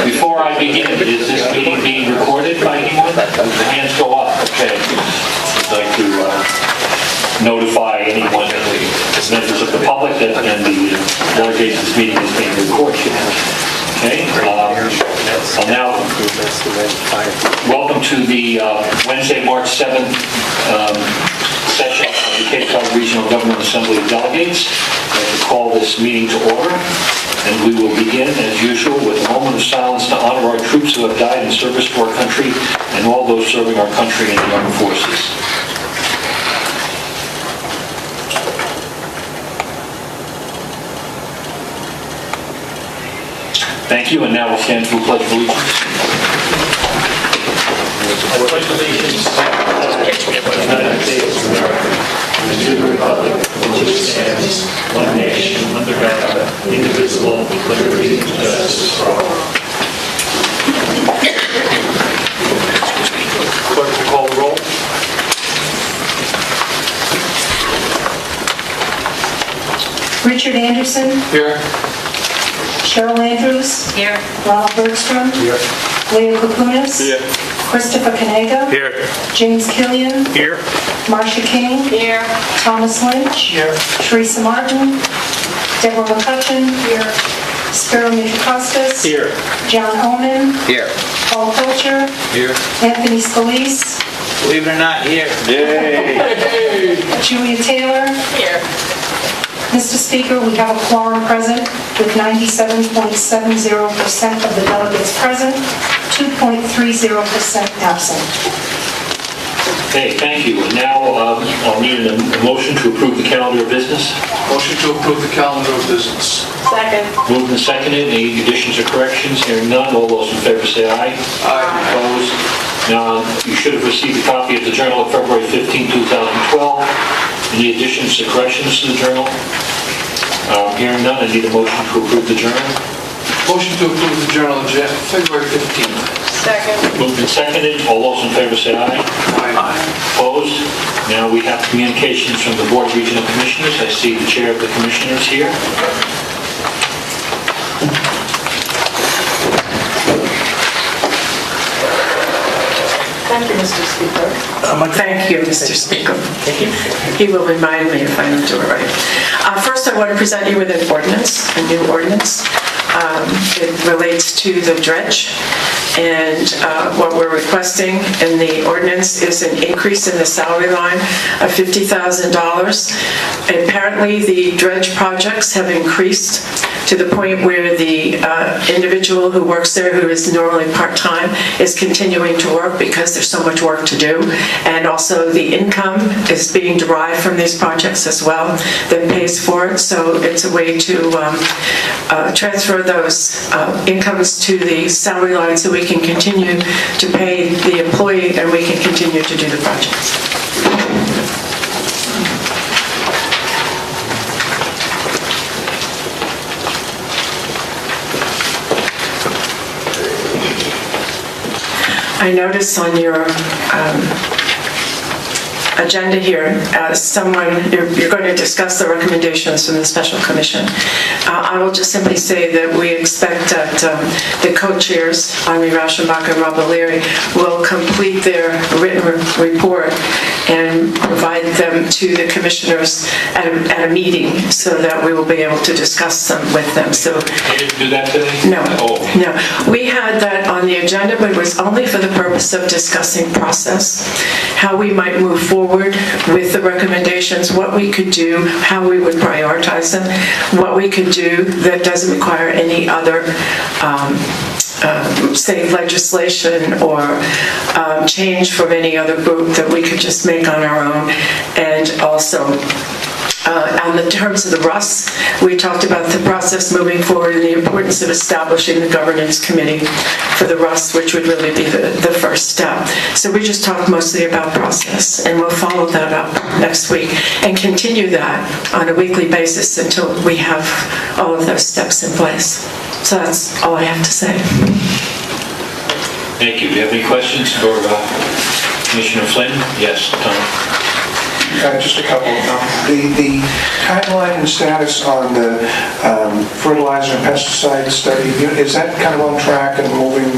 Before I begin, is this meeting being recorded by anyone? The hands go up. Okay. I'd like to notify anyone, members of the public, that the delegates meeting is being recorded. Okay. I'll now welcome to the Wednesday, March 7th session of the Cape Cod Regional Government Assembly of Delegates. I'd like to call this meeting to order, and we will begin, as usual, with a moment of silence to honor our troops who have died in service to our country and all those serving our country in the armed forces. Thank you, and now we'll stand for the Pledge of Allegiance. I pledge allegiance to the United States of America and to the republic which stands one nation under God, indivisible, with liberty and justice for all. Clerk will call the roll. Richard Anderson. Here. Cheryl Andrews. Here. Ronald Bergstrom. Here. Leo Kapunas. Here. Christopher Kanega. Here. James Killian. Here. Marcia King. Here. Thomas Lynch. Here. Teresa Martin. Deborah McCutcheon. Here. Spiro Mitrakostas. Here. John Oman. Here. Paul Pilcher. Here. Anthony Scalise. Believe it or not, here. Yay! Julia Taylor. Here. Mr. Speaker, we have a quorum present with 97.70% of the delegates present, 2.30% absent. Okay, thank you. And now I'll need a motion to approve the calendar of business. Motion to approve the calendar of business. Second. Moved and seconded. Any additions or corrections? Hearing none. All those in favor say aye. Aye. Opposed? Now, you should have received a copy of the Journal of February 15, 2012. Any additions or corrections to the Journal? Hearing none. I need a motion to approve the Journal. Motion to approve the journal of February 15th. Second. Moved and seconded. All those in favor say aye. Aye. Opposed? Now we have communications from the Board of Regional Commissioners. I see the Chair of the Commissioners here. Thank you, Mr. Speaker. Thank you, Mr. Speaker. He will remind me if I don't do it right. First, I want to present you with an ordinance, a new ordinance. It relates to the dredge, and what we're requesting in the ordinance is an increase in the salary line of $50,000. Apparently, the dredge projects have increased to the point where the individual who works there, who is normally part-time, is continuing to work because there's so much work to do. And also the income is being derived from these projects as well that pays for it. So it's a way to transfer those incomes to the salary line so we can continue to pay the employee and we can continue to do the projects. I notice on your agenda here, you're going to discuss the recommendations from the Special Commission. I will just simply say that we expect that the co-chairs, Amy Rauschenbach and Rob O'Leary, will complete their written report and provide them to the commissioners at a meeting so that we will be able to discuss them with them. So You didn't do that today? no, Oh. no. We had that on the agenda, but it was only for the purpose of discussing process, how we might move forward with the recommendations, what we could do, how we would prioritize them, what we could do that doesn't require any other say legislation or change from any other group that we could just make on our own. And also on the terms of the RUS, we talked about the process moving forward and the importance of establishing the governance committee for the RUS, which would really be the first step. So we just talked mostly about process, and we'll follow that up next week and continue that on a weekly basis until we have all of those steps in place. So that's all I have to say. Thank you. Do you have any questions for Commissioner Flynn? Yes, Tom. just a couple. The timeline and status on the fertilizer and pesticide study, is that kind of on track and moving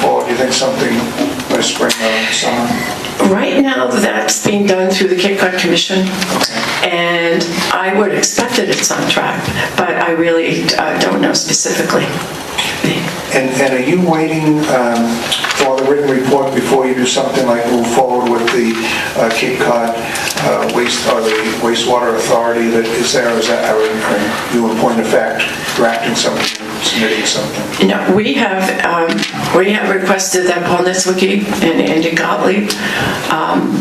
forward? Do you think something by spring or summer? Right now, that's being done through the Cape Cod Commission, and I would expect that it's on track, but I really don't know specifically. And are you waiting for the written report before you do something like move forward with the Cape Cod wastewater authority that is there? Are you in point of fact drafting something, submitting something? No, we have requested that Paul Nitzwicki and Andy Gottlieb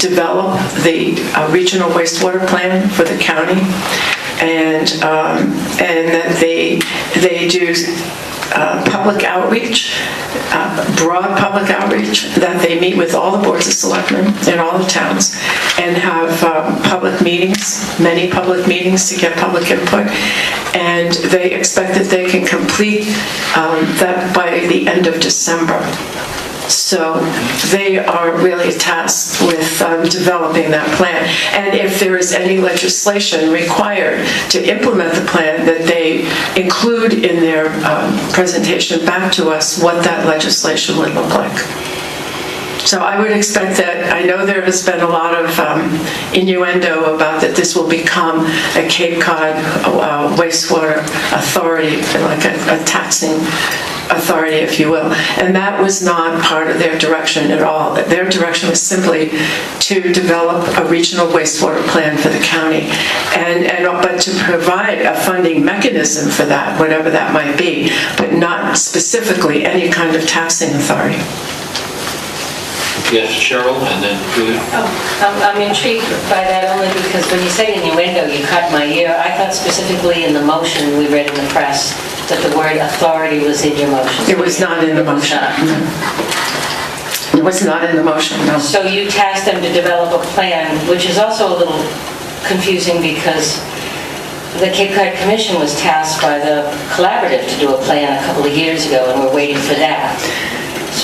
develop the regional wastewater plan for the county, and that they do public outreach, broad public outreach, that they meet with all the boards of selectmen in all the towns and have public meetings, many public meetings to get public input, and they expect that they can complete that by the end of December. So they are really tasked with developing that plan. And if there is any legislation required to implement the plan, that they include in their presentation back to us what that legislation would look like. So I would expect that. I know there has been a lot of innuendo about that this will become a Cape Cod wastewater authority, like a taxing authority, if you will. And that was not part of their direction at all. Their direction was simply to develop a regional wastewater plan for the county, but to provide a funding mechanism for that, whatever that might be, but not specifically any kind of taxing authority. Yes, Cheryl, and then Julie. I'm intrigued by that only because when you say innuendo, you caught my ear. I thought specifically in the motion we read in the press that the word authority was in your motion. It was not in the motion. It was not in the motion, no. So you tasked them to develop a plan, which is also a little confusing because the Cape Cod Commission was tasked by the collaborative to do a plan a couple of years ago, and we're waiting for that.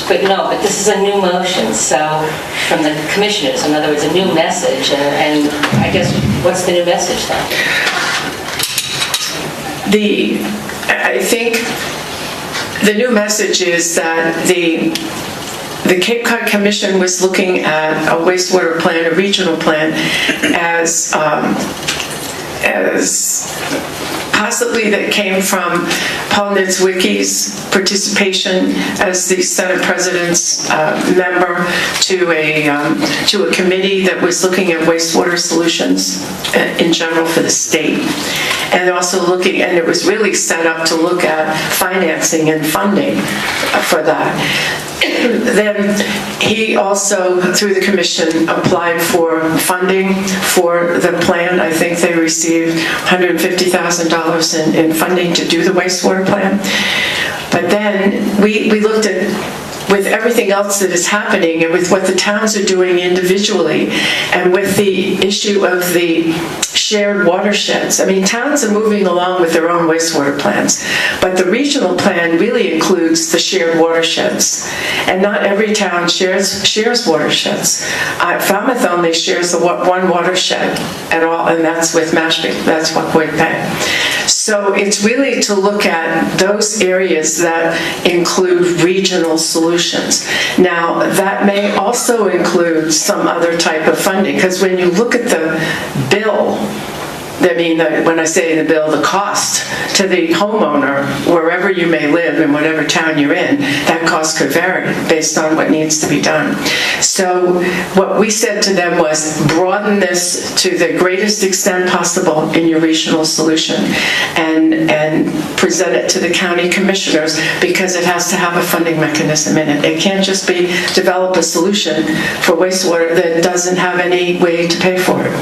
But this is a new motion, so from the commissioners, in other words, a new message, and I guess, what's the new message then? I think the new message is that the Cape Cod Commission was looking at a wastewater plan, a regional plan, as possibly that came from Paul Nitzwicki's participation as the Senate President's member to a committee that was looking at wastewater solutions in general for the state, and also looking, and it was really set up to look at financing and funding for that. Then he also, through the commission, applied for funding for the plan. I think they received $150,000 in funding to do the wastewater plan. But then we looked at, with everything else that is happening and with what the towns are doing individually and with the issue of the shared watersheds. I mean, towns are moving along with their own wastewater plans, but the regional plan really includes the shared watersheds. And not every town shares watersheds. Falmouth only shares the one watershed at all, and that's with Mashpee. That's Wacoit Bay. So it's really to look at those areas that include regional solutions. Now, that may also include some other type of funding, because when you look at the bill, I mean, when I say the bill, the cost to the homeowner, wherever you may live in whatever town you're in, that cost could vary based on what needs to be done. So what we said to them was broaden this to the greatest extent possible in your regional solution and present it to the county commissioners, because it has to have a funding mechanism in it. It can't just be develop a solution for wastewater that doesn't have any way to pay for it.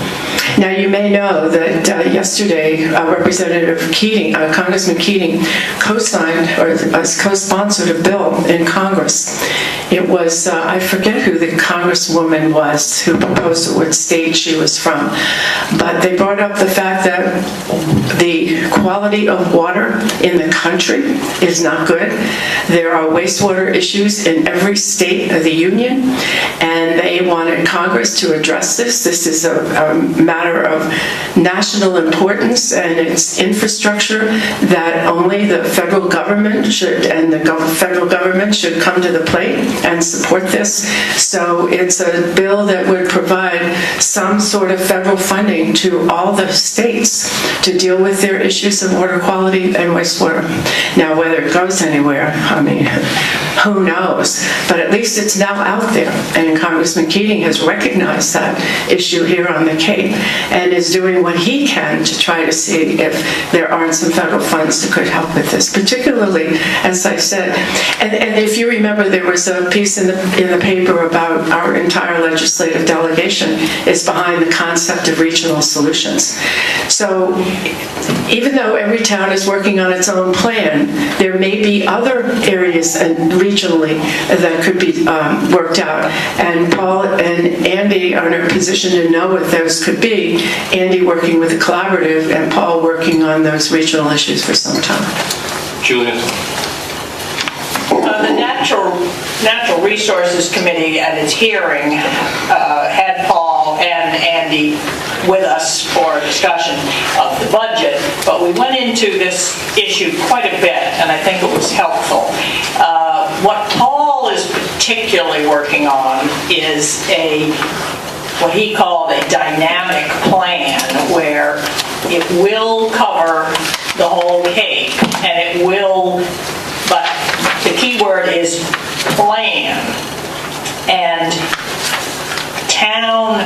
Now, you may know that yesterday, Representative Keating, Congressman Keating, co-signed or co-sponsored a bill in Congress. It was, I forget who the congresswoman was who proposed it, what state she was from, but they brought up the fact that the quality of water in the country is not good. There are wastewater issues in every state of the union, and they wanted Congress to address this. This is a matter matter of national importance and its infrastructure that only the federal government should, and the federal government should come to the plate and support this. So it's a bill that would provide some sort of federal funding to all the states to deal with their issues of water quality and wastewater. Now, whether it goes anywhere, I mean, who knows? But at least it's now out there, and Congressman Keating has recognized that issue here on the Cape and is doing what he can to try to see if there aren't some federal funds that could help with this, particularly, as I said, and if you remember, there was a piece in the paper about our entire legislative delegation is behind the concept of regional solutions. So even though every town is working on its own plan, there may be other areas regionally that could be worked out. And Paul and Andy are in a position to know what those could be. Andy working with the collaborative and Paul working on those regional issues for some time. Julia? The Natural Resources Committee at its hearing had Paul and Andy with us for a discussion of the budget, but we went into this issue quite a bit, and I think it was helpful. What Paul is particularly working on is what he called a dynamic plan, where it will cover the whole Cape, and it will, but the key word is plan. And town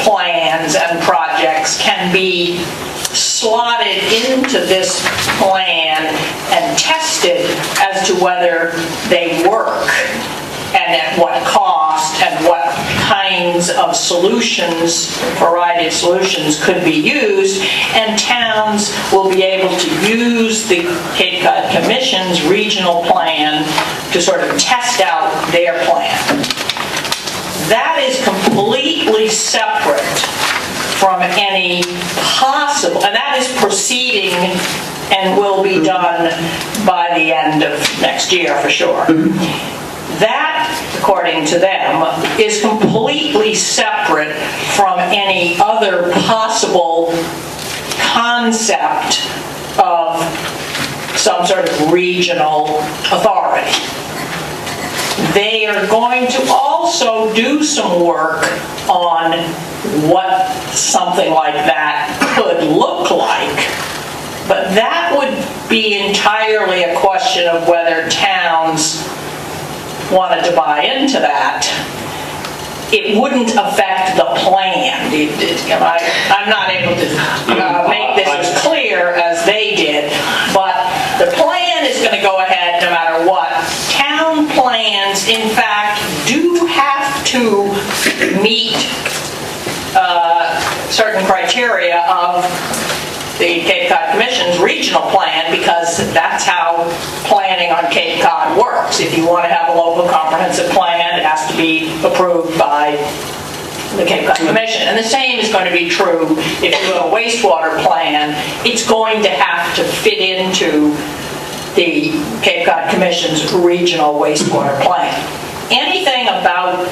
plans and projects can be slotted into this plan and tested as to whether they work and at what cost and what kinds of solutions, variety of solutions could be used, and towns will be able to use the Cape Cod Commission's regional plan to sort of test out their plan. That is completely separate from any possible, and that is proceeding and will be done by the end of next year for sure. That, according to them, is completely separate from any other possible concept of some sort of regional authority. They are going to also do some work on what something like that could look like, but that would be entirely a question of whether towns wanted to buy into that. It wouldn't affect the plan. I'm not able to make this as clear as they did, but the plan is going to go ahead no matter what. Town plans, in fact, do have to meet certain criteria of the Cape Cod Commission's regional plan, because that's how planning on Cape Cod works. If you want to have a local comprehensive plan, it has to be approved by the Cape Cod Commission. And the same is going to be true if you have a wastewater plan. It's going to have to fit into the Cape Cod Commission's regional wastewater plan. Anything about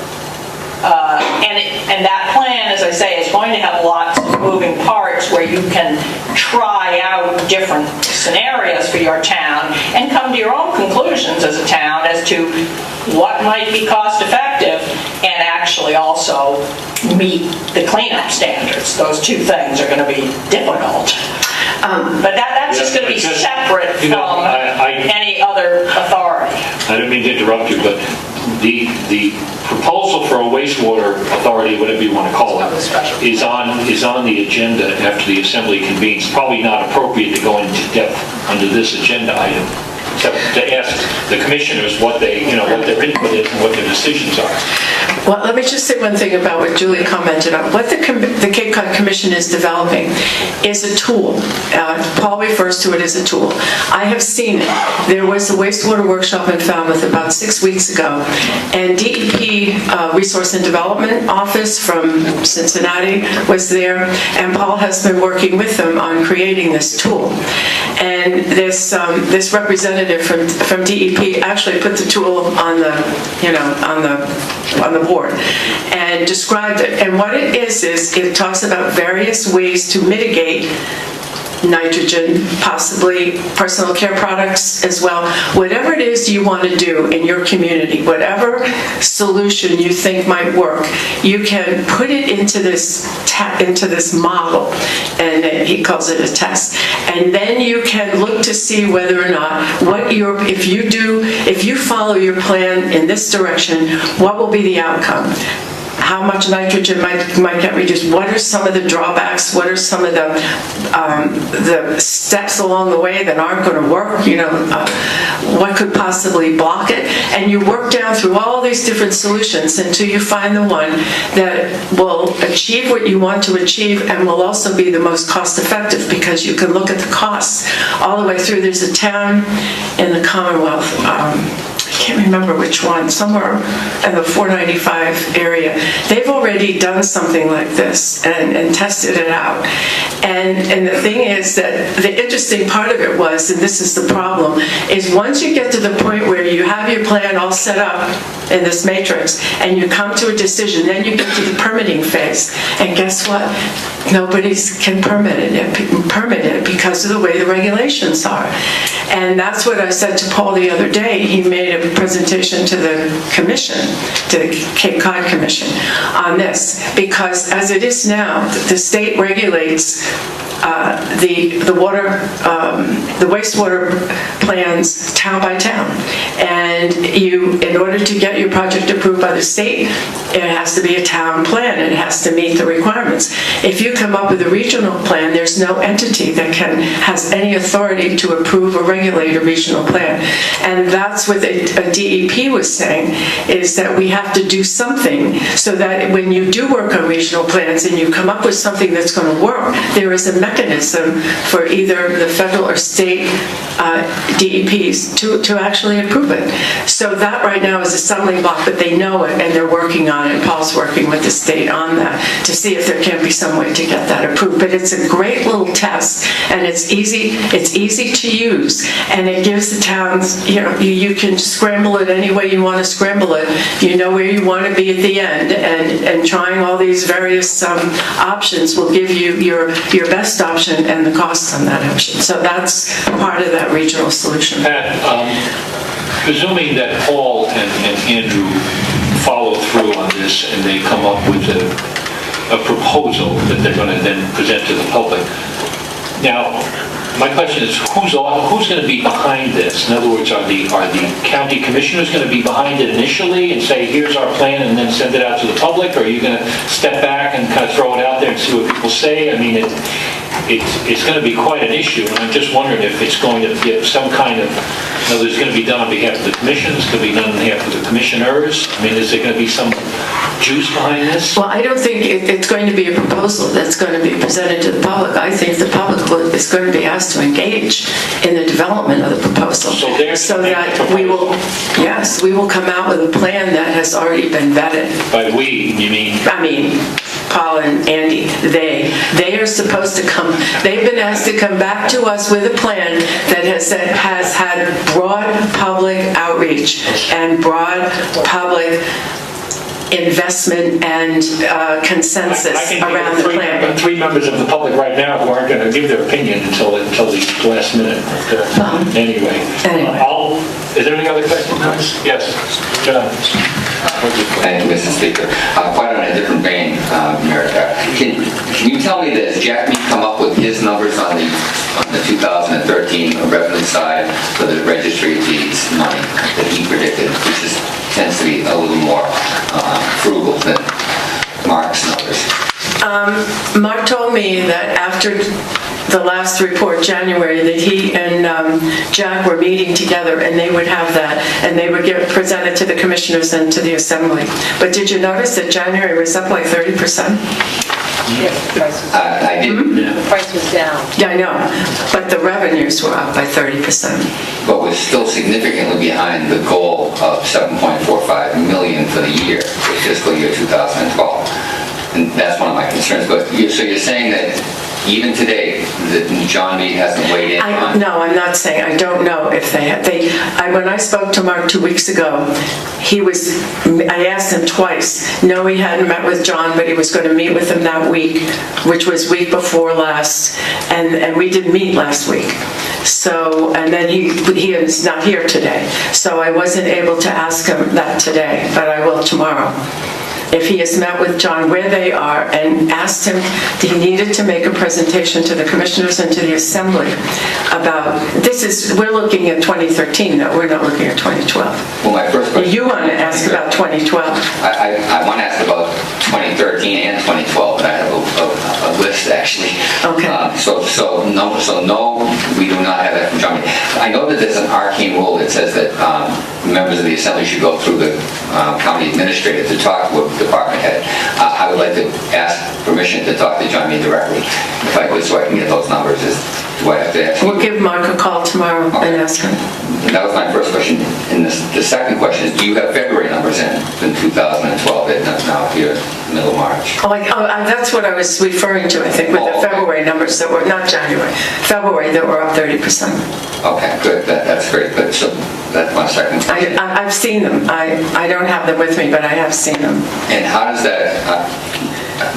and that plan, as I say, is going to have lots of moving parts where you can try out different scenarios for your town and come to your own conclusions as a town as to what might be cost effective and actually also meet the cleanup standards. Those two things are going to be difficult. But that's just going to be separate from any other authority. I don't mean to interrupt you, but the proposal for a wastewater authority, whatever you want to call it, is on the agenda after the Assembly convenes. Probably not appropriate to go into depth under this agenda item, except to ask the commissioners what their input is and what their decisions are. Well, let me just say one thing about what Julie commented on. What the Cape Cod Commission is developing is a tool. Paul refers to it as a tool. I have seen it. There was a wastewater workshop in Falmouth about 6 weeks ago, and DEP Resource and Development Office from Cincinnati was there, and Paul has been working with them on creating this tool. And this representative representative from DEP actually put the tool on the, on the board and described it. And what it is it talks about various ways to mitigate nitrogen, possibly personal care products as well. Whatever it is you want to do in your community, whatever solution you think might work, you can put it into this model, and he calls it a test. And then you can look to see whether or not if you follow your plan in this direction, what will be the outcome? How much nitrogen might get reduced? What are some of the drawbacks? What are some of the steps along the way that aren't going to work? What could possibly block it? And you work down through all these different solutions until you find the one that will achieve what you want to achieve and will also be the most cost effective, because you can look at the costs all the way through. There's a town in the Commonwealth, I can't remember which one, somewhere in the 495 area. They've already done something like this and tested it out. And the thing is that the interesting part of it was, and this is the problem, is once you get to the point where you have your plan all set up in this matrix and you come to a decision, then you get to the permitting phase. And guess what? Nobody can permit it because of the way the regulations are. And that's what I said to Paul the other day. He made a presentation to the commission, to the Cape Cod Commission on this, because as it is now, the state regulates the wastewater plans town by town, and in order to get your project approved by the state, it has to be a town plan. It has to meet the requirements. If you come up with a regional plan, there's no entity that has any authority to approve or regulate a regional plan. And that's what a DEP was saying, is that we have to do something so that when you do work on regional plans and you come up with something that's going to work, there is a mechanism for either the federal or state DEPs to actually approve it. So that right now is a stumbling block, but they know it and they're working on it. Paul's working with the state on that to see if there can't be some way to get that approved. But it's a great little test, and it's easy to use, and it gives the towns, you can scramble it any way you want to scramble it. You know where you want to be at the end, and trying all these various options will give you your best option and the costs on that option. So that's part of that regional solution. Pat, presuming that Paul and Andrew follow through on this and they come up with a proposal that they're going to then present to the public. Now, my question is, who's going to be behind this? In other words, are the county commissioners going to be behind it initially and say, here's our plan, and then send it out to the public? Or are you going to step back and kind of throw it out there and see what people say? I mean, it's going to be quite an issue, and I'm just wondering if it's going to get some kind of, it's going to be done on behalf of the commission, it's going to be done on behalf of the commissioners. I mean, is there going to be some juice behind this? Well, I don't think it's going to be a proposal that's going to be presented to the public. I think the public is going to be asked to engage in the development of the proposal. So that we will come out with a plan that has already been vetted. By we, you mean? I mean, Paul and Andy, they are supposed to come, they've been asked to come back to us with a plan that has had broad public outreach and broad public investment and consensus around the plan. Three members of the public right now who aren't going to give their opinion until the last minute. Anyway. Is there any other questions? Yes, John. Thank you, Mr. Speaker. Quite on a different vein, America. Can you tell me that Jack Mead come up with his numbers on the 2013 revenue side for the registry of deeds money that he predicted, which tends to be a little more frugal than Mark's numbers? Mark told me that after the last report, January, that he and Jack were meeting together, and they would have that, and they would get presented to the commissioners and to the assembly. But did you notice that January was up like 30%? Yes, the price was down. I didn't. The price was down. Yeah, I know, but the revenues were up by 30%. But we're still significantly behind the goal of $7.45 million for the year, for fiscal year 2012. And that's one of my concerns. But so you're saying that even today, that John Meade hasn't weighed in on? No, I'm not saying, I don't know if they have. When I spoke to Mark 2 weeks ago, I asked him twice. No, he hadn't met with John, but he was going to meet with him that week, which was week before last, and we did meet last week. So, and then he is not here today, so I wasn't able to ask him that today, but I will tomorrow. If he has met with John where they are and asked him, he needed to make a presentation to the commissioners and to the assembly about, we're looking at 2013, no, we're not looking at 2012. Well, my first question... You want to ask about 2012? I want to ask about 2013 and 2012, and I have a list, actually. Okay. No, we do not have that from John. I know that there's an arcane rule that says that members of the assembly should go through the county administrator to talk with department head. I would like to ask permission to talk to John Meade directly, if I could, so I can get those numbers. Do I have to ask you? We'll give Mark a call tomorrow and ask him. That was my first question. And the second question is, do you have February numbers in 2012? That's now here, middle of March. That's what I was referring to, I think, with the February numbers that were, not January, February that were up 30%. Okay, good. That's great. But so that's my second question. I've seen them. I don't have them with me, but I have seen them. And how does that,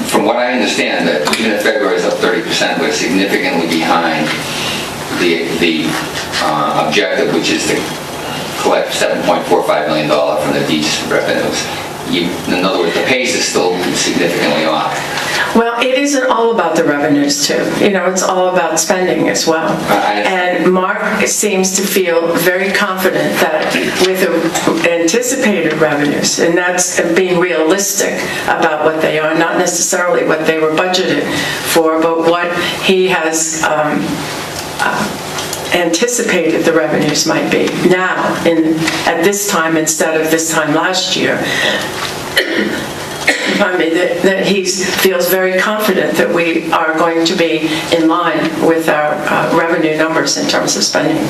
from what I understand, that even if February is up 30%, we're significantly behind the objective, which is to collect $7.45 million from the beach revenues. In other words, the pace is still significantly off. Well, it isn't all about the revenues, too. It's all about spending as well. And Mark seems to feel very confident that with the anticipated revenues, and that's being realistic about what they are, not necessarily what they were budgeted for, but what he has anticipated the revenues might be now, at this time instead of this time last year. That he feels very confident that we are going to be in line with our revenue numbers in terms of spending.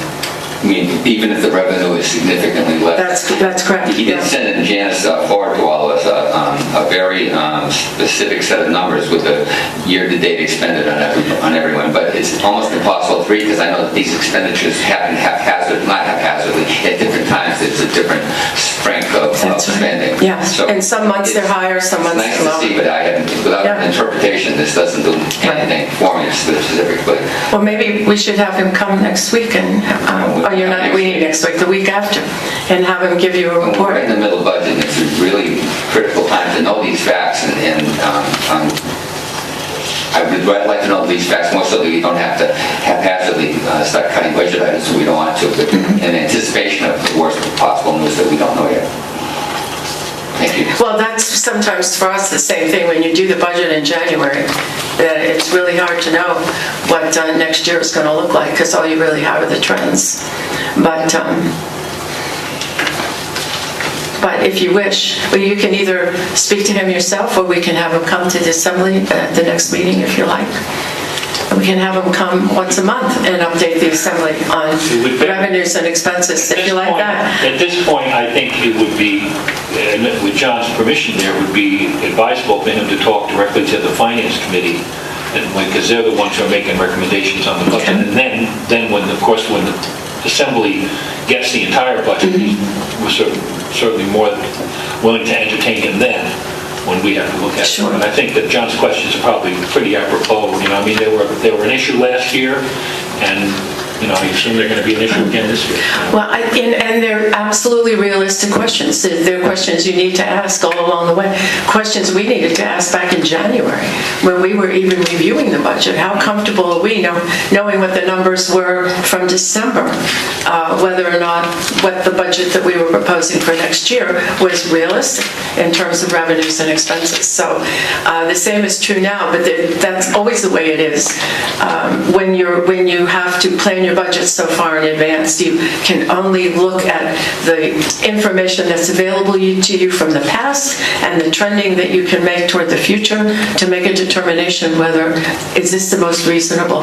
I mean, even if the revenue is significantly less. That's correct. He did send Janice forward to all of us a very specific set of numbers with the year-to-date expended on everyone, but it's almost impossible to read because I know that these expenditures happen not haphazardly. At different times, it's a different strength of spending. Yeah, so and some months they're higher, some months they're lower. It's nice to see, but without an interpretation, this doesn't do anything for me specifically. Well, maybe we should have him come next week and... you're not waiting next week, the week after, and have him give you a report. We're in the middle of budget, and it's a really critical time to know these facts, and I would like to know these facts more so that we don't have to haphazardly start cutting budget items so we don't want to, but in anticipation of the worst possible news that we don't know yet. Thank you. Well, that's sometimes for us the same thing when you do the budget in January. It's really hard to know what next year is going to look like because all you really have are the trends. But if you wish, you can either speak to him yourself or we can have him come to the assembly at the next meeting if you like. And we can have him come once a month and update the assembly on revenues and expenses, if you like that. At this point, I think it would be, with John's permission there, would be advisable for him to talk directly to the Finance Committee, because they're the ones who are making recommendations on the budget. And then when the Assembly gets the entire budget, we're certainly more willing to entertain him then, when we have to look at it. And I think that John's questions are probably pretty apropos. They were an issue last year, and I assume they're going to be an issue again this year. Well, and they're absolutely realistic questions. They're questions you need to ask all along the way. Questions we needed to ask back in January when we were even reviewing the budget. How comfortable are we knowing what the numbers were from December, whether or not what the budget that we were proposing for next year was realistic in terms of revenues and expenses. So the same is true now, but that's always the way it is. When you have to plan your budget so far in advance, you can only look at the information that's available to you from the past and the trending that you can make toward the future to make a determination whether is this the most reasonable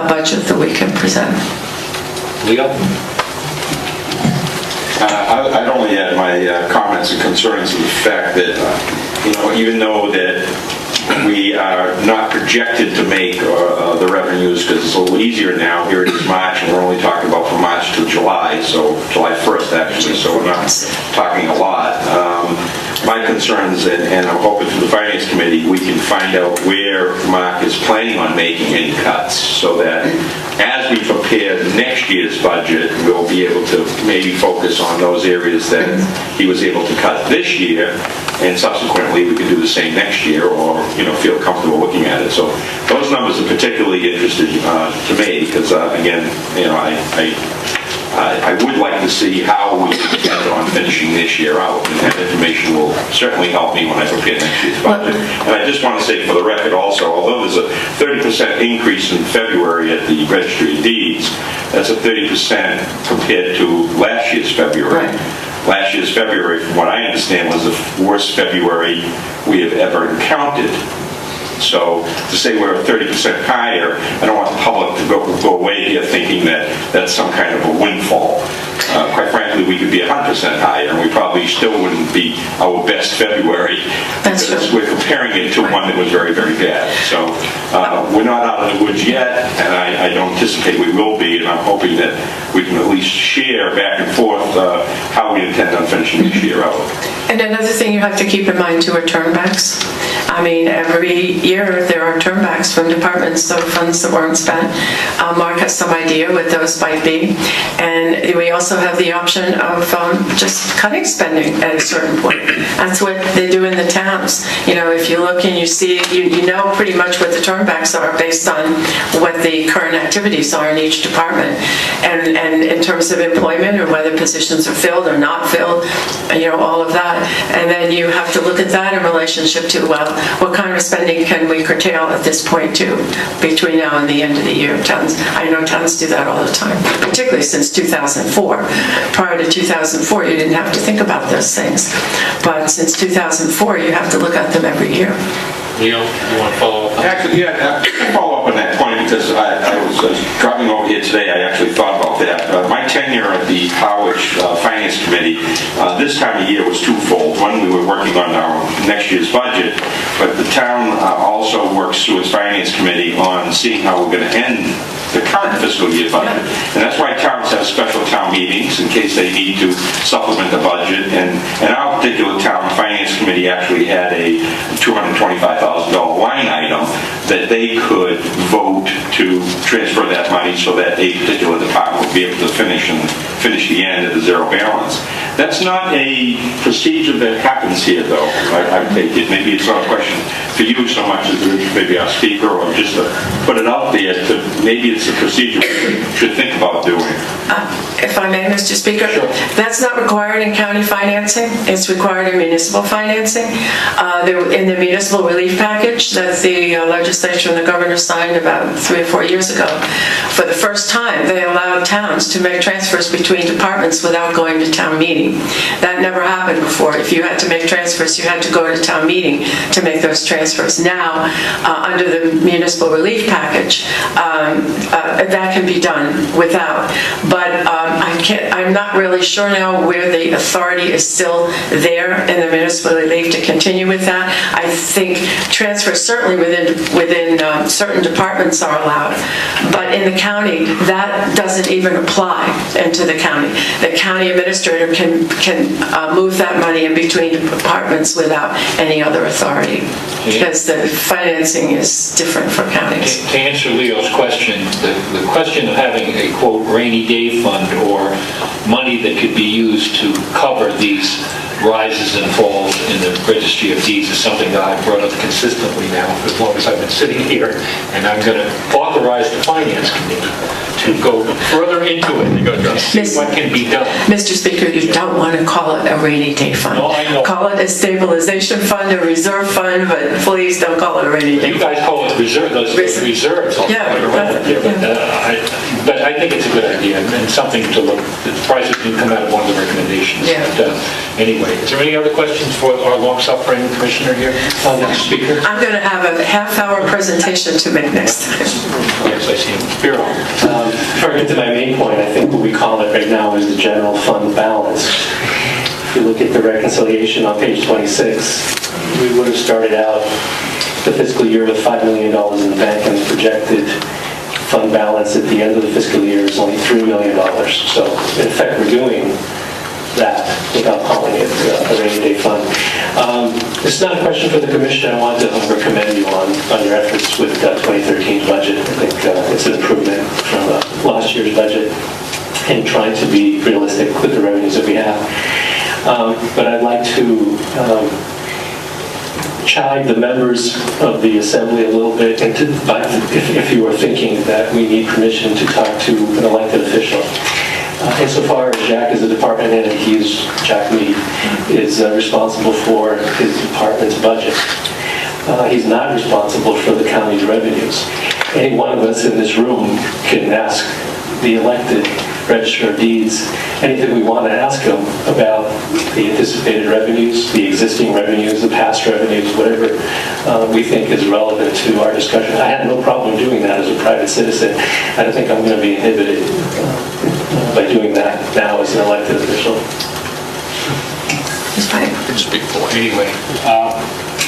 budget that we can present. Leo? I'd only add my comments and concerns to the fact that, even though that we are not projected to make the revenues because it's a little easier now. Here it is March, and we're only talking about from March to July, so July 1st actually, so we're not talking a lot. My concerns, and I'm hoping through the Finance Committee, we can find out where Mark is planning on making any cuts so that as we prepare next year's budget, we'll be able to maybe focus on those areas that he was able to cut this year, and subsequently we can do the same next year, or feel comfortable looking at it. So those numbers are particularly interesting to me because again, I would like to see how we intend on finishing this year out, and that information will certainly help me when I prepare next year's budget. And I just want to say for the record also, although there's a 30% increase in February at the Registry of Deeds, that's a 30% compared to last year's February. Right. Last year's February, from what I understand, was the worst February we have ever encountered. So to say we're 30% higher, I don't want the public to go away here thinking that that's some kind of a windfall. Quite frankly, we could be 100% higher, and we probably still wouldn't be our best February because we're comparing it to one that was very, very bad. So we're not out of the woods yet, and I don't anticipate we will be, and I'm hoping that we can at least share back and forth how we intend on finishing this year out. And another thing you have to keep in mind too are turnbacks. I mean, every year there are turnbacks from departments of funds that weren't spent. Mark has some idea what those might be. And we also have the option of just cutting spending at a certain point. That's what they do in the towns. If you look and you see, you know pretty much what the turnbacks are based on what the current activities are in each department. And in terms of employment or whether positions are filled or not filled, all of that. And then you have to look at that in relationship to, well, what kind of spending can we curtail at this point too, between now and the end of the year? I know towns do that all the time, particularly since 2004. Prior to 2004, you didn't have to think about those things. But since 2004, you have to look at them every year. Leo, you want to follow up? Actually, yeah, I follow up on that point because I was driving over here today. I actually thought about that. My tenure at the Howard Finance Committee this time of year was twofold. One, we were working on our next year's budget, but the town also works through its Finance Committee on seeing how we're going to end the current fiscal year budget. And that's why towns have special town meetings in case they need to supplement the budget. And our particular town Finance Committee actually had a $225,000 line item that they could vote to transfer that money so that a particular department would be able to finish the end at a zero balance. That's not a procedure that happens here, though. I take it. Maybe it's not a question for you so much as maybe our speaker, or just to put it out there. Maybe it's a procedure we should think about doing. If I may, Mr. Speaker, sure. That's not required in county financing. It's required in municipal financing. In the municipal relief package that the legislature and the governor signed about 3 or 4 years ago, for the first time, they allowed towns to make transfers between departments without going to town meeting. That never happened before. If you had to make transfers, you had to go to town meeting to make those transfers. Now, under the municipal relief package, that can be done without. But I'm not really sure now where the authority is still there in the municipal relief to continue with that. I think transfers certainly within certain departments are allowed, but in the county that doesn't even apply into the county. The county administrator can move that money in between departments without any other authority because the financing is different for counties. To answer Leo's question, the question of having a quote rainy day fund or money that could be used to cover these rises and falls in the Registry of Deeds is something that I've brought up consistently now for as long as I've been sitting here, and I'm going to authorize the Finance Committee to go further into it and see what can be done. Mr. Speaker, you don't want to call it a rainy day fund. No, I know. Call it a stabilization fund, a reserve fund, but please don't call it a rainy day fund. You guys call it reserve, those reserves. Yeah. But I think it's a good idea and something to look. The prices didn't come out of one of the recommendations. Yeah. But, anyway, is there any other questions for our long-suffering commissioner here? Next speaker. I'm going to have a half-hour presentation to make next time. Yes, I see him. Spiro. Referring to my main point, I think what we call it right now is the general fund balance. If you look at the reconciliation on page 26, we would have started out the fiscal year with $5 million in the bank, and the projected fund balance at the end of the fiscal year is only $3 million. So in effect, we're doing that without calling it a rainy day fund. It's not a question for the commission. I want to recommend you on your efforts with 2013's budget. I think it's an improvement from last year's budget and trying to be realistic with the revenues that we have. But I'd like to chide the members of the assembly a little bit into, if you are thinking that we need permission to talk to an elected official. Insofar as Jack is a department head, Jack Mead is responsible for his department's budget. He's not responsible for the county's revenues. Any one of us in this room can ask the elected Register of Deeds anything we want to ask him about the anticipated revenues, the existing revenues, the past revenues, whatever we think is relevant to our discussion. I have no problem doing that as a private citizen. I don't think I'm going to be inhibited by doing that now as an elected official. Speak for anyway.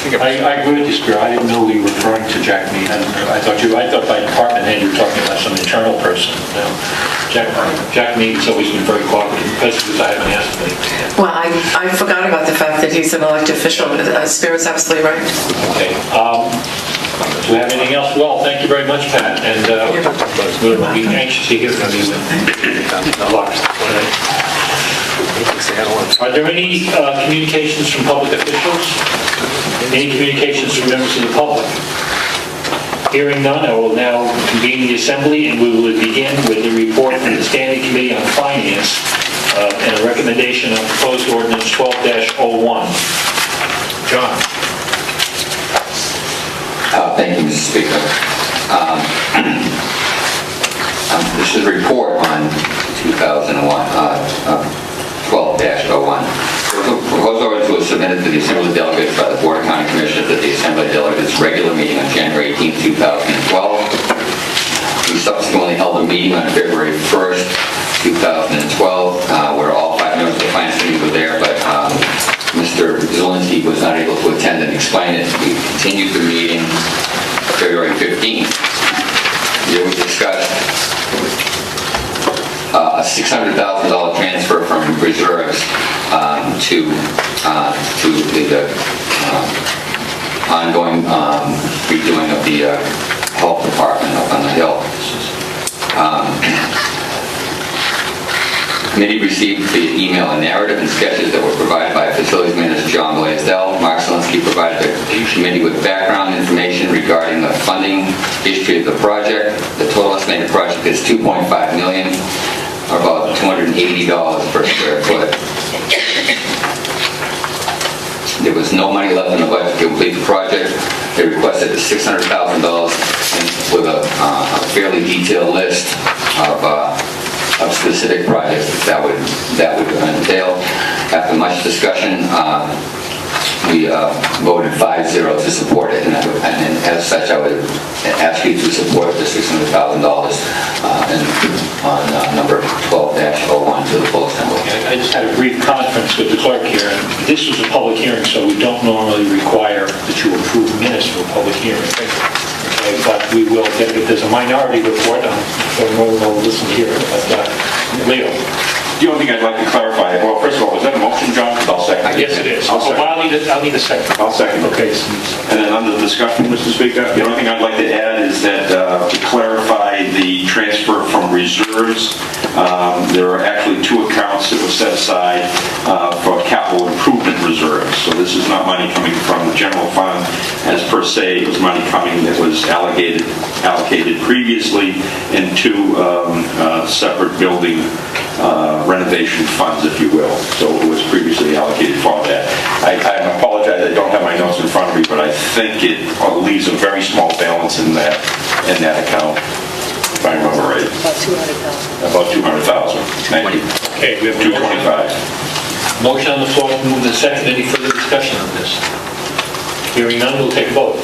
I agree with you, Spear. I didn't know you were referring to Jack Mead. I thought by department head you were talking about some internal person. No. Jack Mead's always been very cooperative, because I haven't asked him anything. Well, I forgot about the fact that he's an elected official. Spear is absolutely right. Okay. Do we have anything else? Well, thank you very much, Pat, and we'll be anxious to hear from you. Are there any communications from public officials? Any communications from members of the public? Hearing none, I will now convene the assembly, and we will begin with the report from the Standing Committee on Finance and a recommendation on proposed ordinance 12-01. John. Thank you, Mr. Speaker. This is a report on 12-01. Proposed ordinance was submitted to the Assembly Delegates by the Board of County Commissioners at the Assembly Delegates regular meeting on January 18, 2012. We subsequently held a meeting on February 1st, 2012, where all 5 members of the Finance Committee were there, but Mr. Zielinski was not able to attend and explain it. We continued the meeting February 15th. Here we discussed a $600,000 transfer from reserves to the ongoing redoing of the health department up on the hill. The committee received via email a narrative and sketches that were provided by Facilities Manager John Blaisdell. Mark Zielinski provided the committee with background information regarding the funding history of the project. The total estimated project is $2.5 million, or about $280 per square foot. There was no money left in the budget to complete the project. They requested $600,000 with a fairly detailed list of specific projects that would entail. After much discussion, we voted 5-0 to support it, and as such, I would ask you to support the $600,000 on number 12-01 to the full assembly. I just had a brief conference with the clerk here, and this was a public hearing, so we don't normally require that you approve minutes for a public hearing. Okay, but we will get, if there's a minority report, we'll listen here. But, Leo. The only thing I'd like to clarify, well, first of all, was that a motion, John? I'll second it. Yes, it is. I'll need a second. I'll second it. Okay. And then under the discussion, Mr. Speaker, the only thing I'd like to add is that to clarify the transfer from reserves, there are actually 2 accounts that were set aside for capital improvement reserves. So this is not money coming from the general fund as per se. It was money coming that was allocated previously in 2 separate building renovation funds, if you will. So it was previously allocated for that. I apologize, I don't have my notes in front of me, but I think it leaves a very small balance in that account, if I remember right. About 200,000. Thank you. Okay, we have 225. Motion on the floor, move the second. Any further discussion on this? Hearing none, we'll take a vote.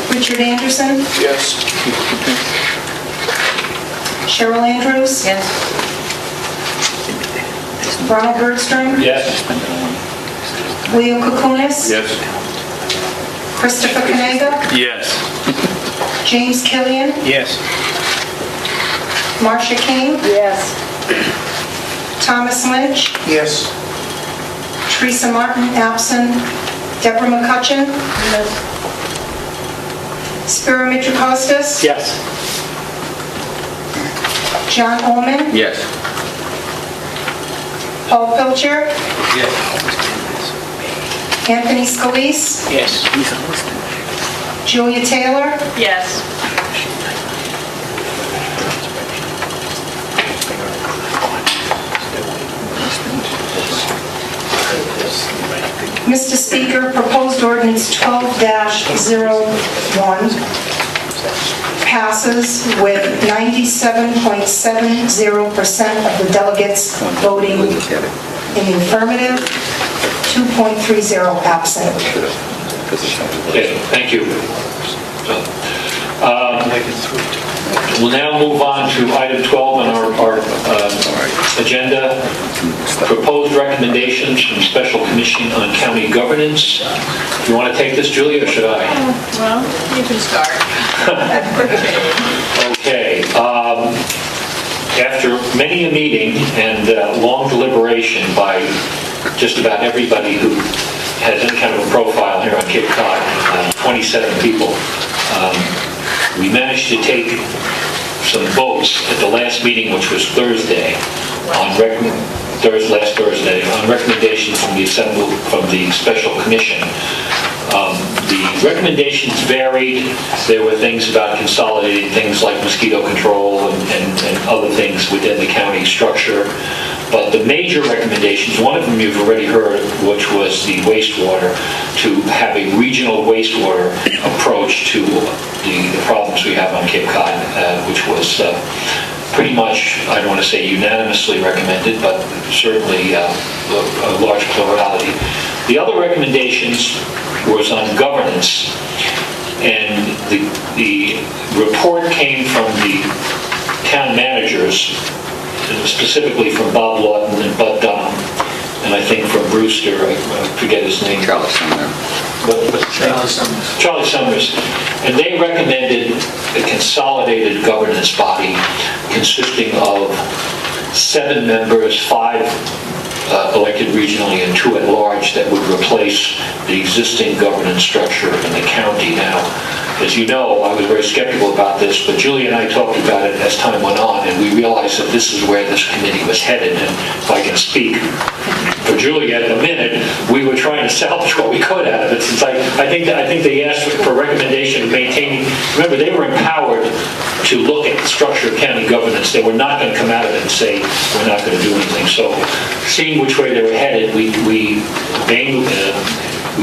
Richard Anderson? Yes. Cheryl Andrews? Yes. Ronald Bergstrom, Yes. Leo Kukunis, Yes. Christopher Kanega, Yes. James Killian, Yes. Marcia King, Yes. Thomas Lynch, Yes. Teresa Martin, absent. Deborah McCutcheon, Yes. Spiro Mitrakostas, Yes. John Ullman, Yes. Paul Pilcher, Yes. Anthony Scalise, Yes. Julia Taylor, Yes. Mr. Speaker, proposed ordinance 12-01 passes with 97.70% of the delegates voting in the affirmative, 2.30 absent. Okay, thank you. We'll now move on to item 12 on our agenda, proposed recommendations from Special Commission on County Governance. You want to take this, Julia, or should I? Well, you can start. Okay. After many a meeting and long deliberation by just about everybody who has any kind of a profile here on Cape Cod, 27 people, we managed to take some votes at the last meeting, which was Thursday, last Thursday, on recommendations from the Special Commission. The recommendations varied. There were things about consolidating things like mosquito control and other things within the county structure. But the major recommendations, one of them you've already heard, which was the wastewater, to have a regional wastewater approach to the problems we have on Cape Cod, which was pretty much, I don't want to say unanimously recommended, but certainly a large plurality. The other recommendations was on governance, and the report came from the town managers, specifically from Bob Lawton and Bud Dunham, and I think from Brewster, I forget his name. Charlie Sumner. Charlie Summers. And they recommended a consolidated governance body consisting of 7 members, 5 elected regionally and 2 at large, that would replace the existing governance structure in the county. Now, as you know, I was very skeptical about this, but Julie and I talked about it as time went on, and we realized that this is where this committee was headed. And if I can speak for Julie at a minute, we were trying to salvage what we could out of it. Since I think they asked for a recommendation of maintaining. Remember, they were empowered to look at the structure of county governance. They were not going to come out of it and say we're not going to do anything. So, seeing which way they were headed, we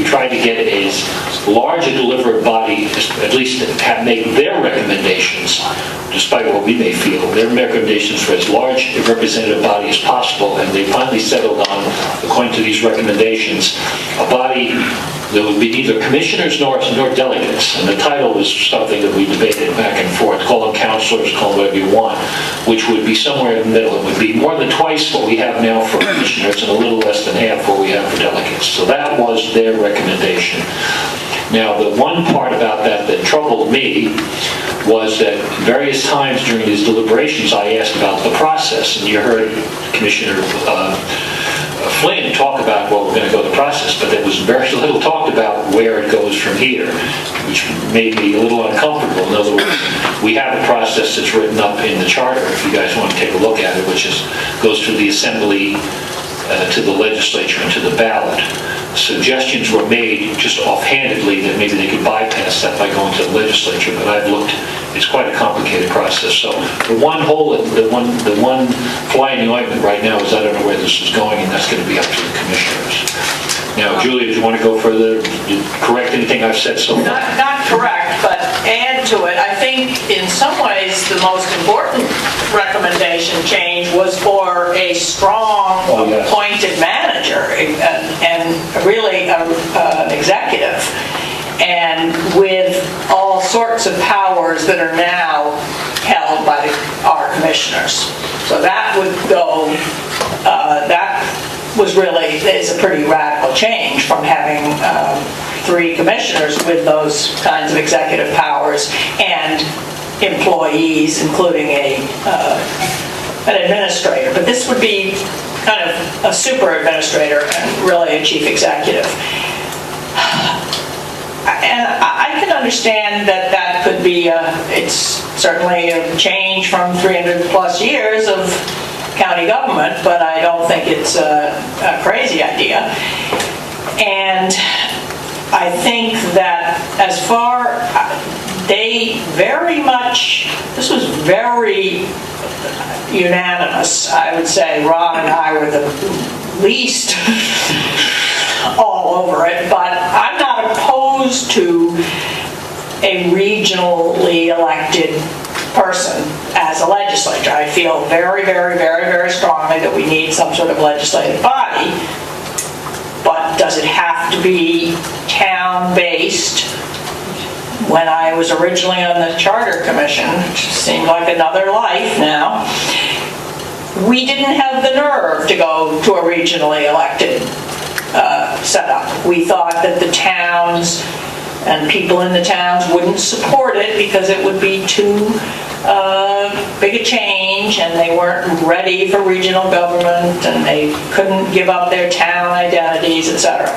tried to get as large a deliberate body, at least make their recommendations, despite what we may feel, their recommendations for as large a representative body as possible, and they finally settled on, according to these recommendations, a body that would be neither commissioners nor delegates, and the title was something that we debated back and forth. Call them counselors, call them whatever you want, which would be somewhere in the middle. It would be more than twice what we have now for commissioners and a little less than half what we have for delegates. So that was their recommendation. Now, the one part about that troubled me was that various times during these deliberations I asked about the process, and you heard Commissioner Flynn talk about, well, we're going to go the process, but there was very little talked about where it goes from here, which made me a little uncomfortable. In other words, we have a process that's written up in the charter, if you guys want to take a look at it, which goes through the assembly, to the legislature, and to the ballot. Suggestions were made just offhandedly that maybe they could bypass that by going to the legislature, but I've looked, it's quite a complicated process. So the one hole, the one fly in the ointment right now is I don't know where this is going, and that's going to be up to the commissioners. Now, Julia, do you want to go further, correct anything I've said so far? Not correct, but add to it. I think in some ways the most important recommendation change was for a strong appointed manager and really an executive, and with all sorts of powers that are now held by our commissioners. So that would go that is a pretty radical change from having 3 commissioners with those kinds of executive powers and employees, including an administrator. But this would be kind of a super administrator and really a chief executive. And I can understand that that could be it's certainly a change from 300 plus years of county government, but I don't think it's a crazy idea. And I think that as far, they very much, this was very unanimous, I would say. Ron and I were the least all over it, but I'm not opposed to a regionally elected person as a legislature. I feel very, very, very, very strongly that we need some sort of legislative body, but does it have to be town-based? When I was originally on the Charter Commission, which seemed like another life now, we didn't have the nerve to go to a regionally elected setup. We thought that the towns and people in the towns wouldn't support it because it would be too big a change, and they weren't ready for regional government, and they couldn't give up their town identities, etc.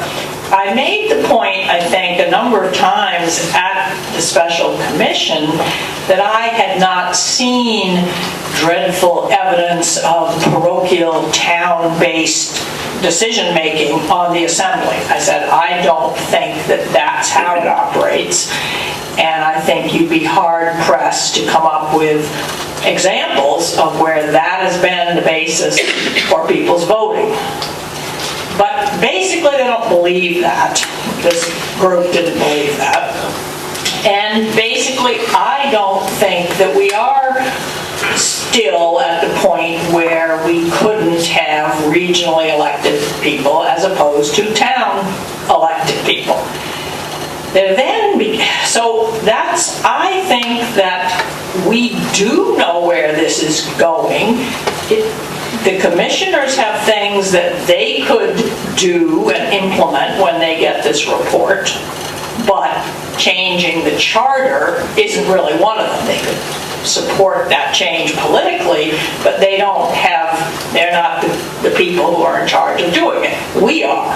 I made the point, I think, a number of times at the special commission that I had not seen dreadful evidence of parochial town-based decision-making on the assembly. I said, I don't think that that's how it operates, and I think you'd be hard-pressed to come up with examples of where that has been the basis for people's voting. But basically they don't believe that. This group didn't believe that. And basically I don't think that we are still at the point where we couldn't have regionally elected people as opposed to town elected people. So that's, I think that we do know where this is going. The commissioners have things that they could do and implement when they get this report, but changing the charter isn't really one of them. They could support that change politically, but they're not the people who are in charge of doing it. We are.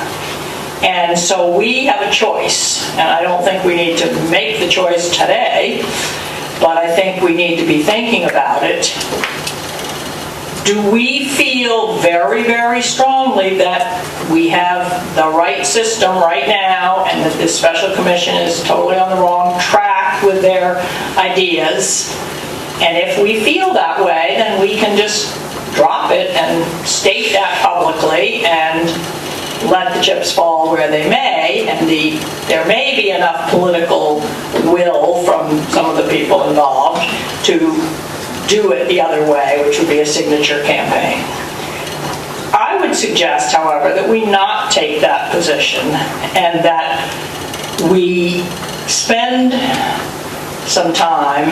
And so we have a choice, and I don't think we need to make the choice today, but I think we need to be thinking about it. Do we feel very, very strongly that we have the right system right now and that this special commission is totally on the wrong track with their ideas? And if we feel that way, then we can just drop it and state that publicly and let the chips fall where they may, and there may be enough political will from some of the people involved to do it the other way, which would be a signature campaign. I would suggest, however, that we not take that position and that we spend some time,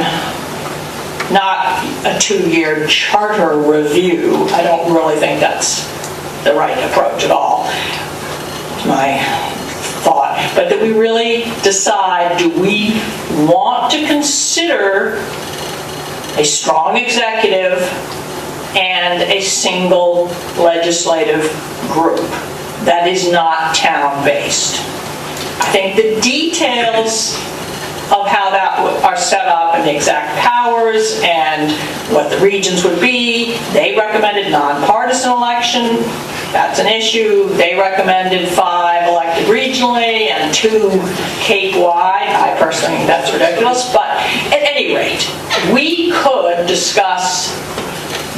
not a 2-year charter review. I don't really think that's the right approach at all, my thought, but that we really decide, do we want to consider a strong executive and a single legislative group that is not town-based? I think the details of how that are set up and the exact powers and what the regions would be, they recommended nonpartisan election. That's an issue. They recommended 5 elected regionally and 2 Cape-wide. I personally think that's ridiculous, but at any rate, we could discuss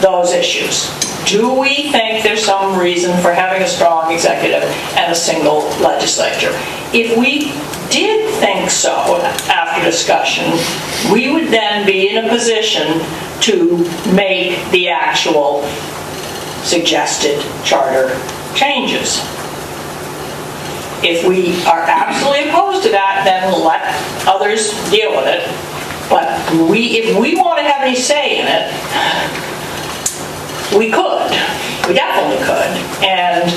those issues. Do we think there's some reason for having a strong executive and a single legislature? If we did think so after discussion, we would then be in a position to make the actual suggested charter changes. If we are absolutely opposed to that, then let others deal with it. But if we want to have any say in it, we could. We definitely could. And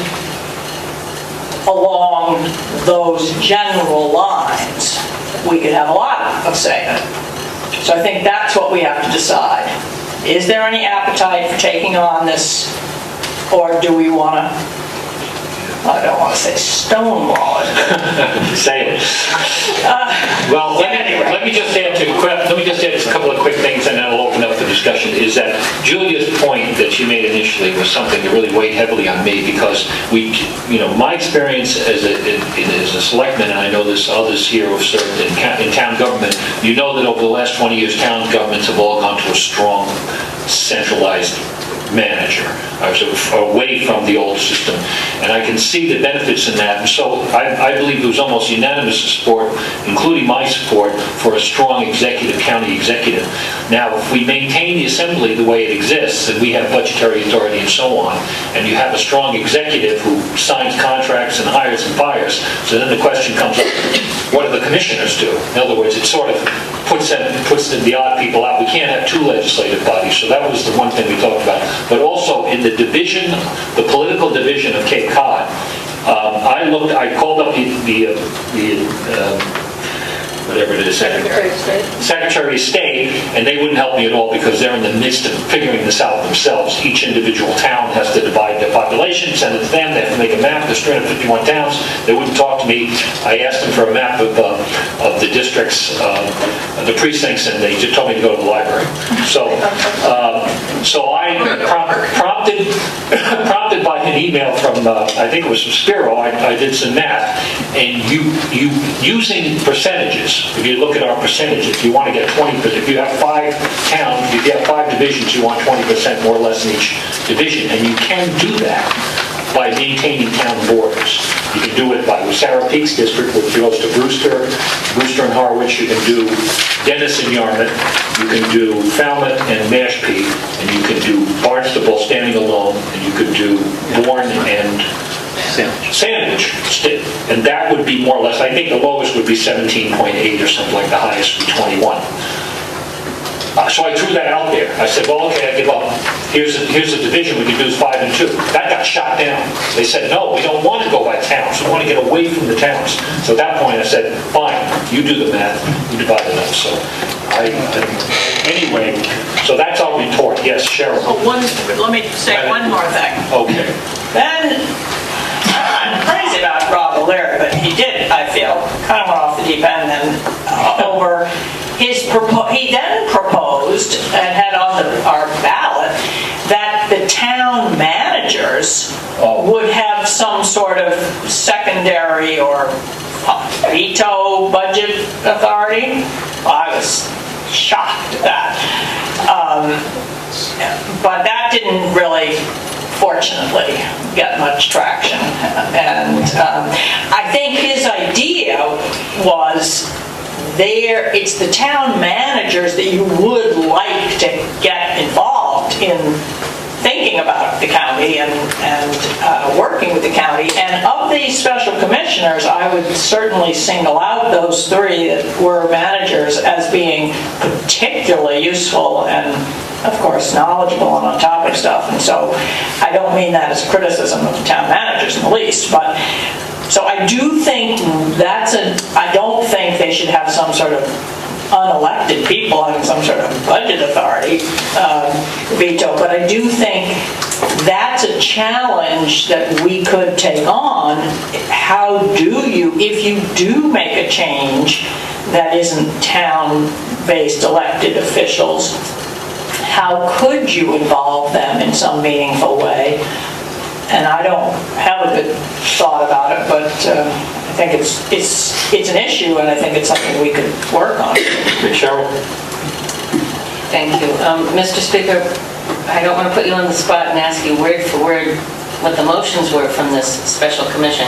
along those general lines, we could have a lot of say in it. So I think that's what we have to decide. Is there any appetite for taking on this, or do we want to, I don't want to say stonewall it. Say it. Well, let me just add a couple of quick things, and then I'll open up the discussion. Is that Julia's point that she made initially was something that really weighed heavily on me, because my experience as a selectman, and I know there's others here who've served in town government, you know that over the last 20 years, town governments have all gone to a strong, centralized manager, away from the old system. And I can see the benefits in that. And so I believe there was almost unanimous support, including my support, for a strong county executive. Now, if we maintain the assembly the way it exists, and we have budgetary authority and so on, and you have a strong executive who signs contracts and hires and fires, so then the question comes up, what do the commissioners do? In other words, it sort of puts the odd people out. We can't have two legislative bodies, so that was the one thing we talked about. But also in the division, the political division of Cape Cod, I called up whatever it is, Secretary of State, and they wouldn't help me at all, because they're in the midst of figuring this out themselves. Each individual town has to divide their population, send it to them, they have to make a map. There's 351 towns. They wouldn't talk to me. I asked them for a map of the districts, the precincts, and they just told me to go to the library. So I prompted by an email from, I think it was from Spiro, I did some math, and using percentages. If you look at our percentage, if you want to get 20%, if you have 5 towns, if you have 5 divisions, you want 20% more or less in each division. And you can do that by maintaining town borders. You can do it by Sarah Peak's district, which goes to Brewster and Harwich. You can do Dennis and Yarmouth. You can do Falmouth and Mashpee. And you can do Barnstable standing alone. And you could do Bourne and Sandwich. And that would be more or less, I think the lowest would be 17.8 or something, like the highest would be 21. So I threw that out there. I said, well, okay, I give up. Here's a division we can do is 5 and 2. That got shot down. They said, no, we don't want to go by towns. We want to get away from the towns. So at that point I said, fine, you do the math, you divide it up. So anyway, so that's our retort. Yes, Cheryl. Let me say one more thing. Okay. Then, I'm crazy about Rob O'Leary, but he did, I feel, kind of went off the deep end and over he then proposed and had on our ballot that the town managers would have some sort of secondary or veto budget authority. Well, I was shocked at that. But that didn't really, fortunately, get much traction. And I think his idea was it's the town managers that you would like to get involved in thinking about the county and working with the county. And of these special commissioners, I would certainly single out those 3 that were managers as being particularly useful and, of course, knowledgeable and on top of stuff. And so I don't mean that as criticism of the town managers in the least, but so I do think I don't think they should have some sort of unelected people having some sort of budget authority veto, but I do think that's a challenge that we could take on. How do you, if you do make a change that isn't town-based elected officials, how could you involve them in some meaningful way? And I don't have a good thought about it, but I think it's an issue, and I think it's something we could work on. Cheryl? Thank you. Mr. Speaker, I don't want to put you on the spot and ask you word for word what the motions were from this special commission,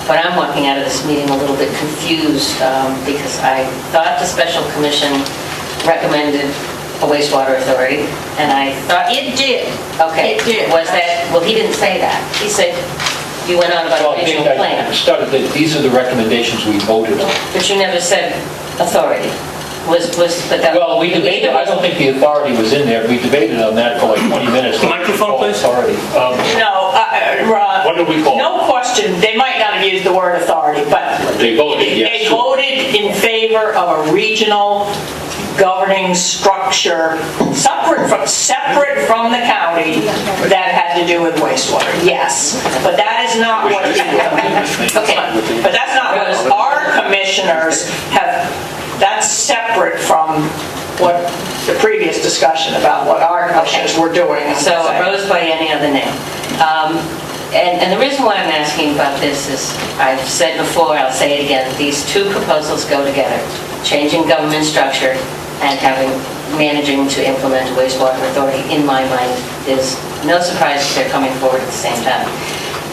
but I'm walking out of this meeting a little bit confused because I thought the special commission recommended a wastewater authority, and I thought it did. Okay. It did. Was that, well, he didn't say that. He said, you went on about a regional plan. These are the recommendations we voted on. But you never said authority. but that... Well, we debated, I don't think the authority was in there. We debated on that for like 20 minutes. Microphone, please. Authority. No, Ron. What did we call it? No question, they might not have used the word authority, but... They voted, yes. They voted in favor of a regional governing structure separate from the county that had to do with wastewater, yes. But that is not what... Okay, but that's not what our commissioners have... That's separate from what the previous discussion about what our commissioners were doing. So it rose by any other name. And the reason why I'm asking about this is, I've said before, I'll say it again, these two proposals go together. Changing government structure and managing to implement a wastewater authority, in my mind, is no surprise that they're coming forward at the same time.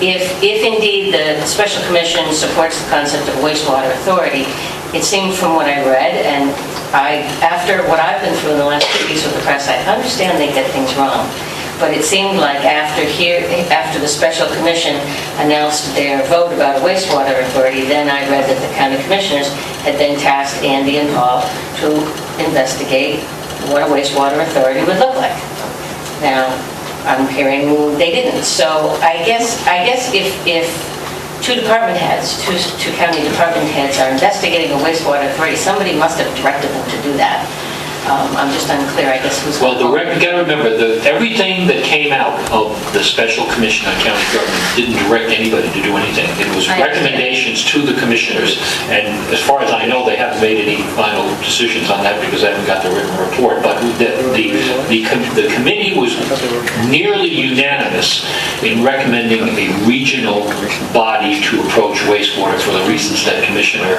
If indeed the Special Commission supports the concept of a wastewater authority, it seemed from what I read, and after what I've been through in the last 2 weeks with the press, I understand they get things wrong. But it seemed like after the Special Commission announced their vote about a wastewater authority, then I read that the county commissioners had then tasked Andy and Paul to investigate what a wastewater authority would look like. Now, I'm hearing they didn't. So I guess if two department heads, two county department heads are investigating a wastewater authority, somebody must have directed them to do that. I'm just unclear, I guess, who's... Well, you got to remember, everything that came out of the Special Commission on County Government didn't direct anybody to do anything. It was recommendations to the commissioners, and as far as I know, they haven't made any final decisions on that because I haven't got the written report, but the committee was nearly unanimous in recommending a regional body to approach wastewater for the reasons that Commissioner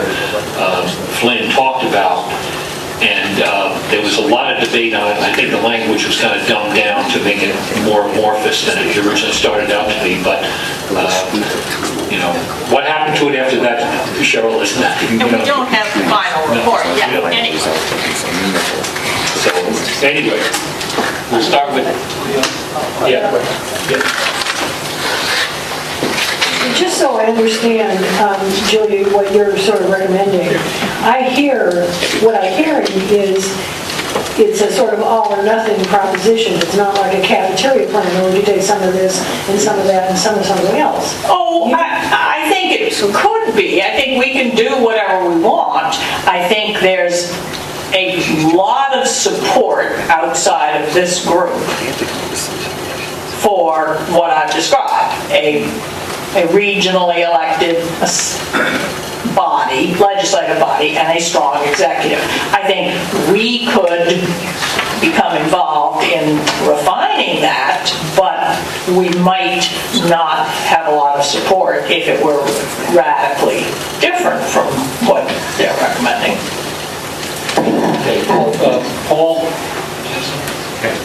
Flynn talked about. And there was a lot of debate on it. I think the language was kind of dumbed down to make it more amorphous than it originally started out to be. But, what happened to it after that, Cheryl, is nothing. And we don't have the final report yet, anyway. So, anyway, we'll start with... Yeah. Just so I understand, Julie, what you're sort of recommending, what I'm hearing is it's a sort of all or nothing proposition. It's not like a cafeteria plan where you take some of this and some of that and some of something else. Oh, I think it could be. I think we can do whatever we want. I think there's a lot of support outside of this group for what I've described. A regionally elected body, legislative body, and a strong executive. I think we could become involved in refining that, but we might not have a lot of support if it were radically different from what they're recommending. Okay, Paul? Okay.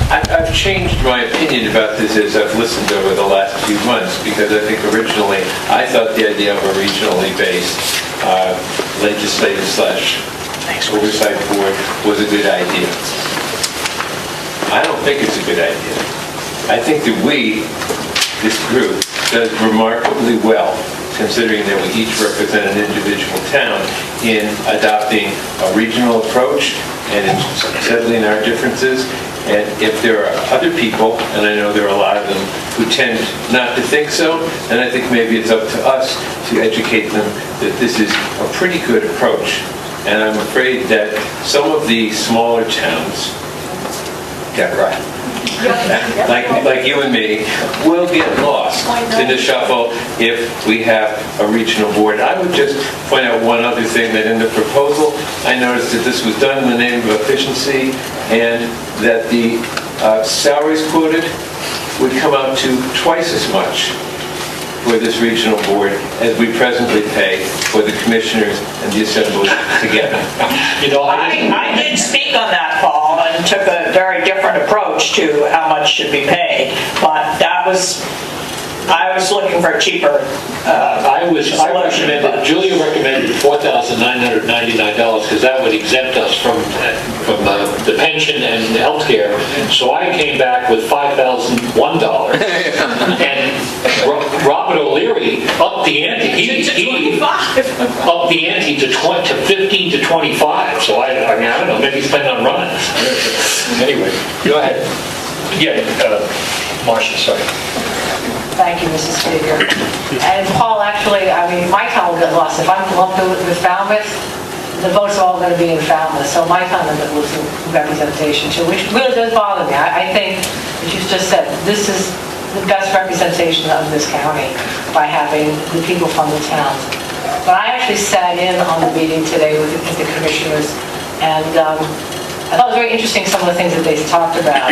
I've changed my opinion about this as I've listened over the last few months, because I think originally I thought the idea of a regionally based legislative / oversight board was a good idea. I don't think it's a good idea. I think that this group, does remarkably well, considering that we each represent an individual town, in adopting a regional approach and in settling our differences. And if there are other people, and I know there are a lot of them, who tend not to think so, then I think maybe it's up to us to educate them that this is a pretty good approach. And I'm afraid that some of the smaller towns, like you and me, will get lost in the shuffle if we have a regional board. I would just point out one other thing, that in the proposal, I noticed that this was done in the name of efficiency, and that the salaries quoted would come out to twice as much for this regional board as we presently pay for the commissioners and the assembly together. I did speak on that, Paul, and took a very different approach to how much should be paid, but I was looking for a cheaper Julia recommended $4,999 because that would exempt us from the pension and the healthcare. So I came back with $5,001. And Robert O'Leary upped the ante. He upped the ante to 15 to 25. So I mean, I don't know, maybe he's planning on running. Anyway, go ahead. Yeah, Marcia, sorry. Thank you, Mrs. Speaker. And Paul, actually, I mean, my town will get lost. If I'm lumped with Falmouth, the votes are all going to be in Falmouth, so my town will lose representation too, which really does bother me. I think, as you just said, this is the best representation of this county by having the people from the town. But I actually sat in on the meeting today with the commissioners, and I thought it was very interesting some of the things that they talked about.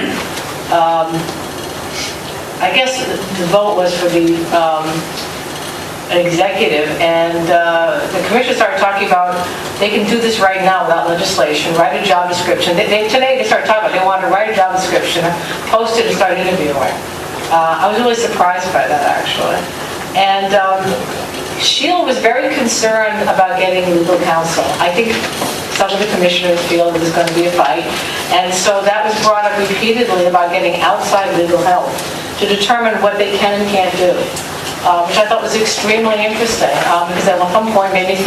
I guess the vote was for the executive, and the commission started talking about they can do this right now without legislation, write a job description. Today they started talking about they wanted to write a job description, post it, and start interviewing. I was really surprised by that, actually. And Sheila was very concerned about getting legal counsel. I think some of the commissioners feel there's going to be a fight, and so that was brought up repeatedly about getting outside legal help to determine what they can and can't do, which I thought was extremely interesting, because at one point maybe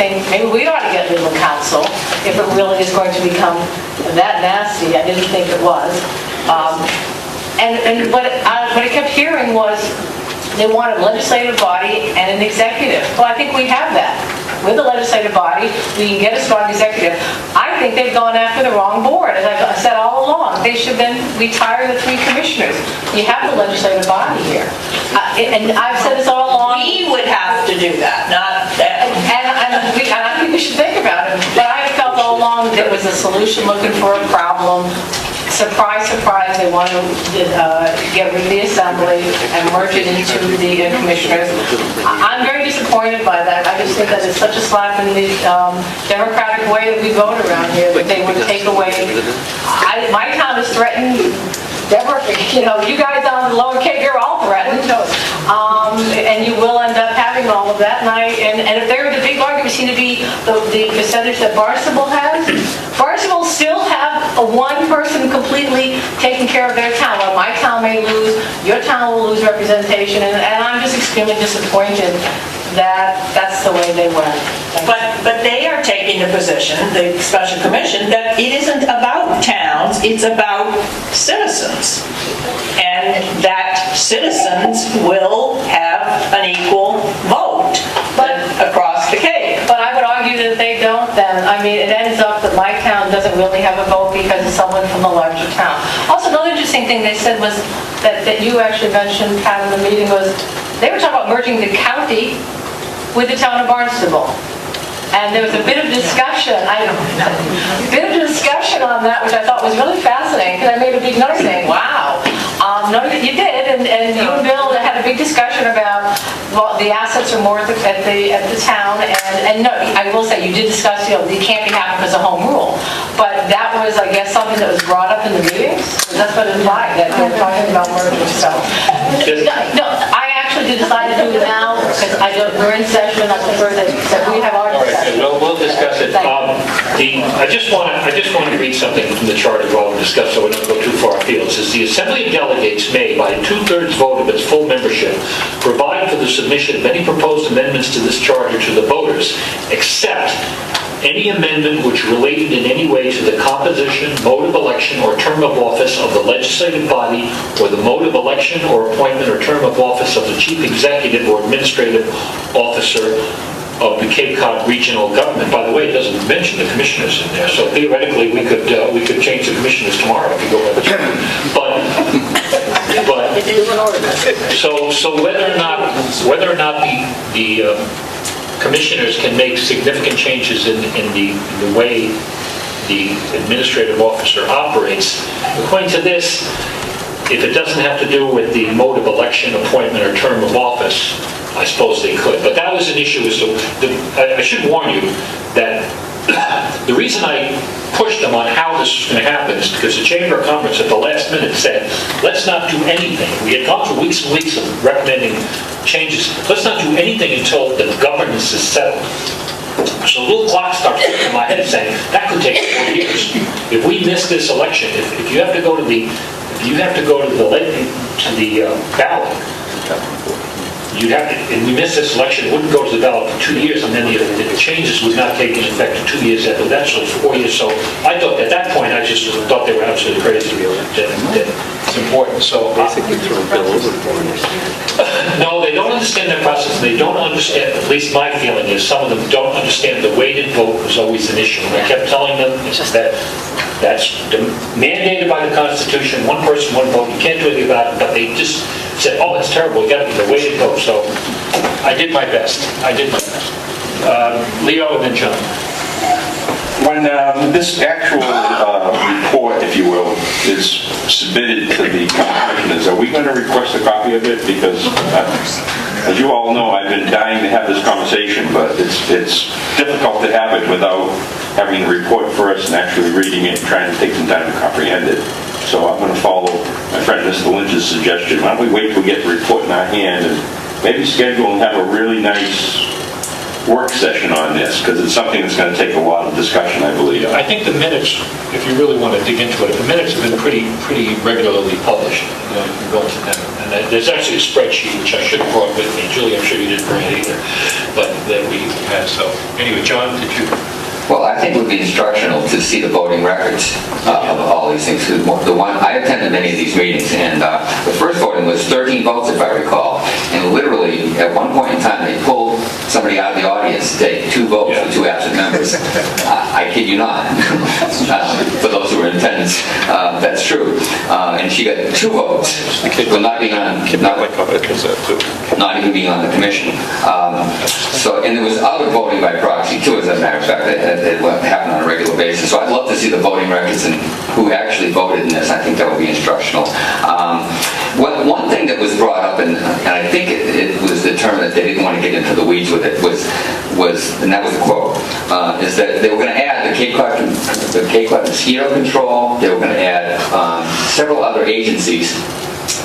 we ought to get legal counsel if it really is going to become that nasty. I didn't think it was. And what I kept hearing was they want a legislative body and an executive. Well, I think we have that. With the legislative body, we can get a strong executive. I think they've gone after the wrong board. As I've said all along, they should then retire the 3 commissioners. You have the legislative body here. And I've said this all along. We would have to do that, not them. And I think we should think about it. But I felt all along there was a solution looking for a problem. Surprise, surprise, they want to get rid of the assembly and merge it into the commissioners. I'm very disappointed by that. I just think that it's such a slap in the democratic way that we vote around here, that they would take away. My town is threatened. Deborah, you guys on the Lower Cape, you're all threatened. And you will end up having all of that. And if there the big argument seem to be the percentage that Barnstable has, Barnstable still have one person completely taking care of their town. Well, my town may lose, your town will lose representation, and I'm just extremely disappointed that that's the way they went. But they are taking the position, the special commission, that it isn't about towns, it's about citizens. And that citizens will have an equal vote across the Cape. But I would argue that they don't then. I mean, it ends up that my town doesn't really have a vote because it's someone from the larger town. Also, another interesting thing they said was that you actually mentioned, Pat, in the meeting was, they were talking about merging the county with the town of Barnstable. And there was a bit of discussion, on that, which I thought was really fascinating, because I made a big note saying, wow. No, you did, and you and Bill had a big discussion about, well, the assets are more at the town, and no, I will say, you did discuss, it can't be happened as a home rule. But that was, I guess, something that was brought up in the meetings. That's what it implied, that they're talking about merging, so. No, I actually decide to do it now, because we're in session, I prefer that we have our discussion. All right, we'll discuss it. I just want to read something from the charter while we discuss, so we don't go too far afield. It says, the Assembly of Delegates may, by a 2/3 vote of its full membership, provide for the submission of any proposed amendments to this charter to the voters, except any amendment which related in any way to the composition, mode of election, or term of office of the legislative body, or the mode of election or appointment or term of office of the chief executive or administrative officer of the Cape Cod regional government. By the way, it doesn't mention the commissioners in there, so theoretically we could change the commissioners tomorrow if you go by the charter. But so whether or not the commissioners can make significant changes in the way the administrative officer operates, according to this, if it doesn't have to do with the mode of election, appointment, or term of office, I suppose they could. But that was an issue. So I should warn you that the reason I pushed them on how this was going to happen is because the Chamber of Commerce at the last minute said, let's not do anything. We had gone through weeks and weeks of recommending changes. Let's not do anything until the governance is settled. So a little clock starts ticking in my head saying, that could take 4 years. If we miss this election, if you have to go to the ballot, you'd have to, and we miss this election, it wouldn't go to the ballot for 2 years, and then the changes would not take into effect 2 years after that, so 4 years. So I thought, at that point, I just thought they were absolutely crazy. That it's important. So basically throw a bill overboard. No, they don't understand the process. They don't understand, at least my feeling is, some of them don't understand the weighted vote was always an issue. And I kept telling them that that's mandated by the Constitution, one person, one vote, you can't do anything about it, but they just said, oh, it's terrible, we got to be the weighted vote. So I did my best. Leo and then John. When this actual report, if you will, is submitted to the commissioners, are we going to request a copy of it? Because, as you all know, I've been dying to have this conversation, but it's difficult to have it without having the report first and actually reading it and trying to take some time to comprehend it. So I'm going to follow my friend Mr. Lynch's suggestion. Why don't we wait till we get the report in our hand and maybe schedule and have a really nice work session on this, because it's something that's going to take a lot of discussion, I believe. I think the minutes, if you really want to dig into it, the minutes have been pretty regularly published. You can go to them. And there's actually a spreadsheet, which I should have brought with me. Julie, I'm sure you didn't bring it either, but that we had. So anyway, John, did you? Well, I think it would be instructional to see the voting records of all these things. I attended many of these meetings, and the first voting was 13 votes, if I recall. And literally, at one point in time, they pulled somebody out of the audience to take 2 votes for 2 absent members. I kid you not. For those who were in attendance, that's true. And she got 2 votes for not being on, not even being on the commission. And there was other voting by proxy too, as a matter of fact. It happened on a regular basis. So I'd love to see the voting records and who actually voted in this. I think that would be instructional. One thing that was brought up, and I think it was determined that they didn't want to get into the weeds with it, was, and that was a quote, is that they were going to add the Cape Cod mosquito control. They were going to add several other agencies.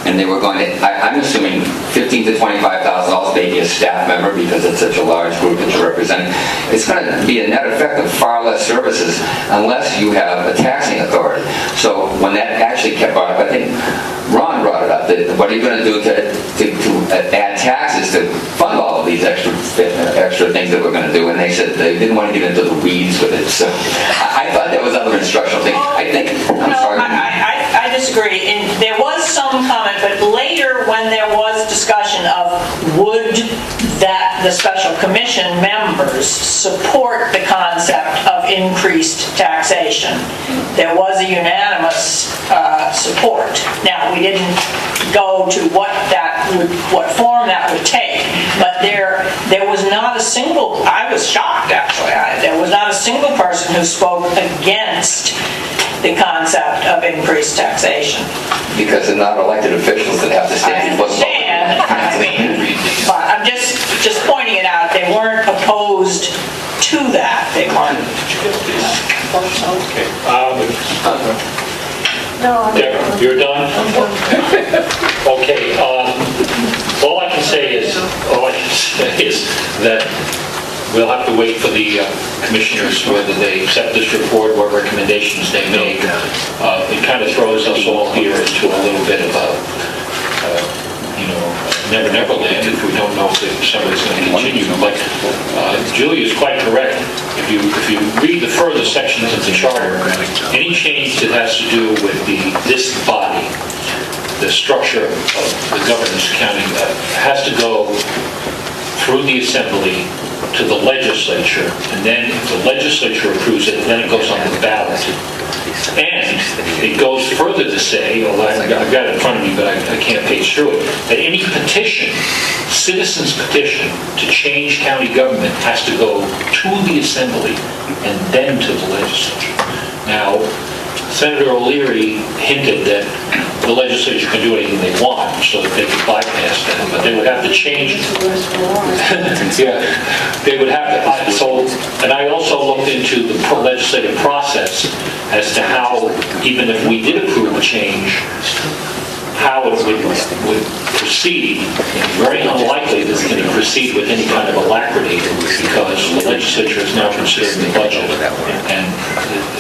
And they were going to, I'm assuming, $15,000 to $25,000, maybe a staff member, because it's such a large group that you're representing. It's going to be a net effect of far less services unless you have a taxing authority. So when that actually kept brought up, I think Ron brought it up, that what are you going to do to add taxes to fund all of these extra things that we're going to do? And they said they didn't want to get into the weeds with it. So I thought that was other instructional things. I'm sorry. I disagree. And there was some comment, but later when there was discussion of would that the special commission members support the concept of increased taxation, there was a unanimous support. Now, we didn't go to what form that would take, but there was not a single, I was shocked actually, there was not a single person who spoke against the concept of increased taxation. Because they're not elected officials that have to stand. I understand. But I'm just pointing it out. They weren't opposed to that. They weren't. Okay. No, Deborah, you're done? Okay. All I can say is that we'll have to wait for the commissioners, whether they accept this report, what recommendations they make. It kind of throws us all here into a little bit of a, never land if we don't know if somebody's going to continue. But Julie is quite correct. If you read the further sections of the charter, any change that has to do with this body, the structure of the governance accounting, has to go through the assembly to the legislature, and then if the legislature approves it, then it goes on the ballot. And it goes further to say, although I've got it in front of me, but I can't page through it, that any petition, citizen's petition to change county government has to go to the assembly and then to the legislature. Now, Senator O'Leary hinted that the legislature can do anything they want so that they can bypass that, but they would have to change. Yeah, they would have to. And I also looked into the legislative process as to how, even if we did approve a change, how it would proceed. It's very unlikely that it's going to proceed with any kind of alacrity because the legislature is now considering the budget. And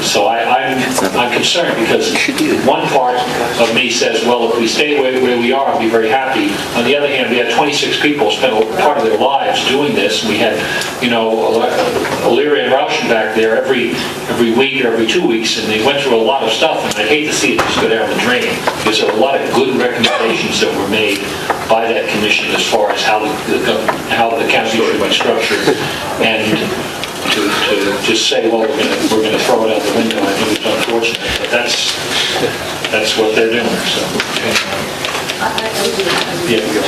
so I'm concerned because one part of me says, well, if we stay where we are, I'll be very happy. On the other hand, we had 26 people spend part of their lives doing this. We had, O'Leary and Rauschen back there every week or every 2 weeks, and they went through a lot of stuff, and I'd hate to see it just go down the drain because there were a lot of good recommendations that were made by that commission as far as how the county should be structured. And to just say, well, we're going to throw it out the window, I think it's unfortunate, but that's what they're doing. So, yeah, go.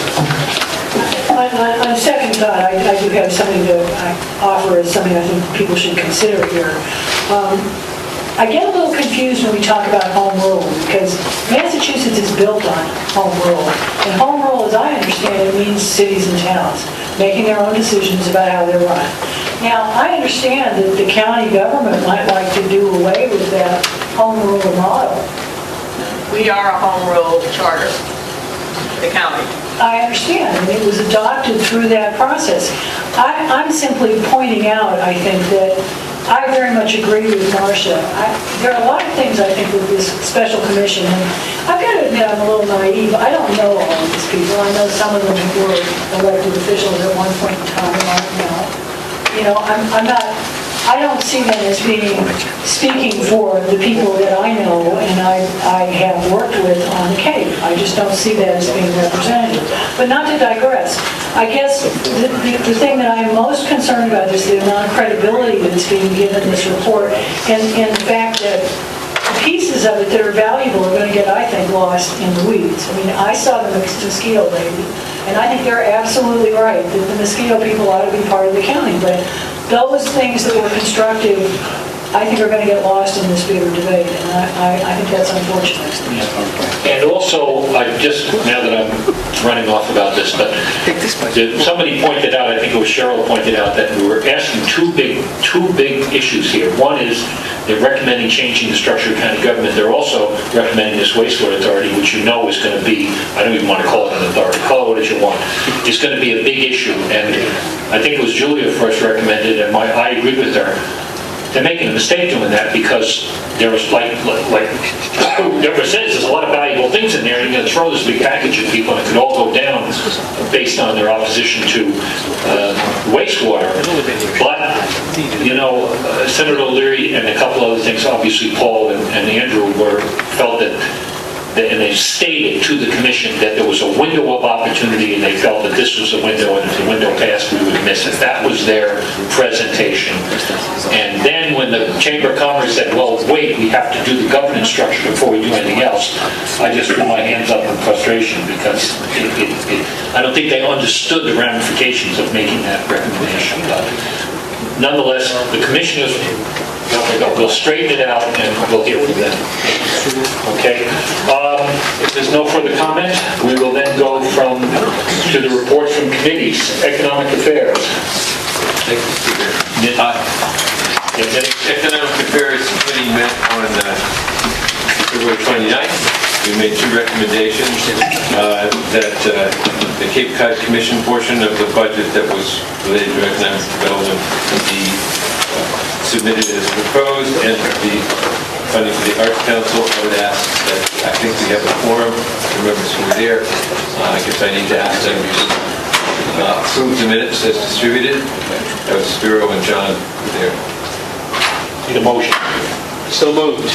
On second thought, I do have something to offer as something I think people should consider here. I get a little confused when we talk about home rule because Massachusetts is built on home rule. And home rule, as I understand it, means cities and towns making their own decisions about how they're run. Now, I understand that the county government might like to do away with that home rule model. We are a home rule charter, the county. I understand, and it was adopted through that process. I'm simply pointing out, I think, that I very much agree with Marcia. There are a lot of things, I think, with this special commission, and I've got to admit I'm a little naive. I don't know all of these people. I know some of them were elected officials at one point in time, and I don't know. I don't see them as speaking for the people that I know and I have worked with on the Cape. I just don't see that as being representative. But not to digress, I guess the thing that I'm most concerned about is the amount of credibility that's being given this report and the fact that the pieces of it that are valuable are going to get, I think, lost in the weeds. I mean, I saw the mosquito lady, and I think they're absolutely right that the mosquito people ought to be part of the county, but those things that were constructive, I think are going to get lost in this bigger debate, and I think that's unfortunate. And also, now that I'm running off about this, but somebody pointed out, I think it was Cheryl pointed out, that we were asking two big issues here. One is they're recommending changing the structure of county government. They're also recommending this wastewater authority, which you know is going to be, I don't even want to call it an authority, call it what you want. It's going to be a big issue, and I think it was Julia first recommended, and I agree with her. They're making a mistake doing that because there's like Deborah says, there's a lot of valuable things in there, and you're going to throw this big package at people, and it could all go down based on their opposition to wastewater. But, Senator O'Leary and a couple other things, obviously Paul and Andrew felt that, and they stated to the commission that there was a window of opportunity, and they felt that this was a window, and if the window passed, we would miss it. That was their presentation. And then when the Chamber of Commerce said, well, wait, we have to do the governance structure before we do anything else, I just threw my hands up in frustration because I don't think they understood the ramifications of making that recommendation. But nonetheless, the commissioners, we'll straighten it out and we'll hear from them. Okay? If there's no further comment, we will then go to the reports from committees. Economic Affairs. Economic Affairs Committee met on February 29th. We made two recommendations that the Cape Cod Commission portion of the budget that was related to economic development be submitted as proposed, and the funding for the Arts Council. I would ask that, I think we have a quorum, the members who were there. I guess I need to ask them to approve the minutes as distributed. That was Spiro and John were there. Need a motion. So moved.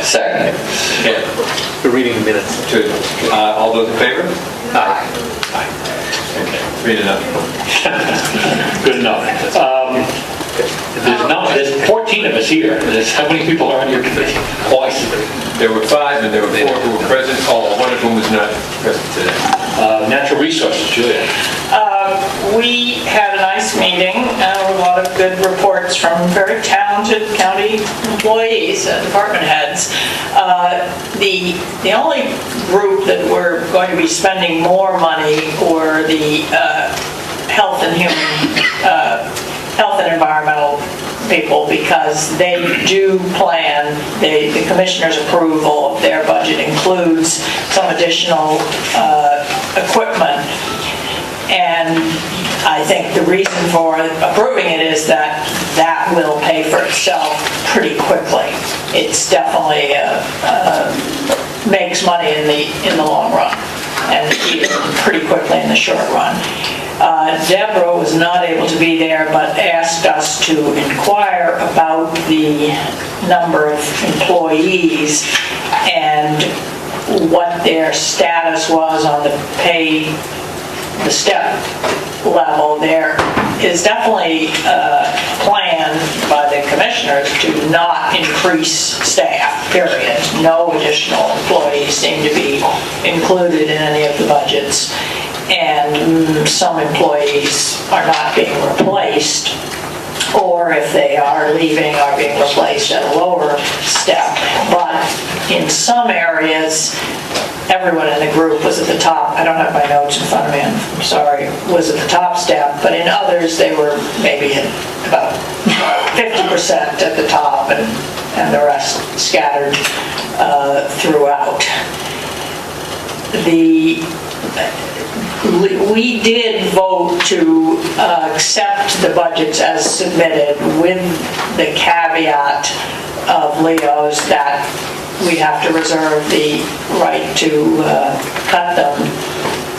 Second. Yeah. We're reading the minutes. All those in favor? Aye. Aye. Okay. 3-0. Good enough. There's 14 of us here. How many people are on your committee? Twice. There were 5 and there were 4 who were present. One of whom was not present today. Natural Resources, Julia. We had a nice meeting, a lot of good reports from very talented county employees, department heads. The only group that we're going to be spending more money for the health and environmental people because they do plan, the commissioner's approval of their budget includes some additional equipment. And I think the reason for approving it is that that will pay for itself pretty quickly. It's definitely makes money in the long run, and even pretty quickly in the short run. Deborah was not able to be there, but asked us to inquire about the number of employees and what their status was on the step level. There is definitely a plan by the commissioners to not increase staff, period. No additional employees seem to be included in any of the budgets, and some employees are not being replaced, or if they are leaving, are being replaced at a lower step. But in some areas, everyone in the group was at the top. I don't have my notes in front of me, I'm sorry, was at the top step, but in others they were maybe at about 50% at the top and the rest scattered throughout. We did vote to accept the budgets as submitted with the caveat of Leo's that we have to reserve the right to cut them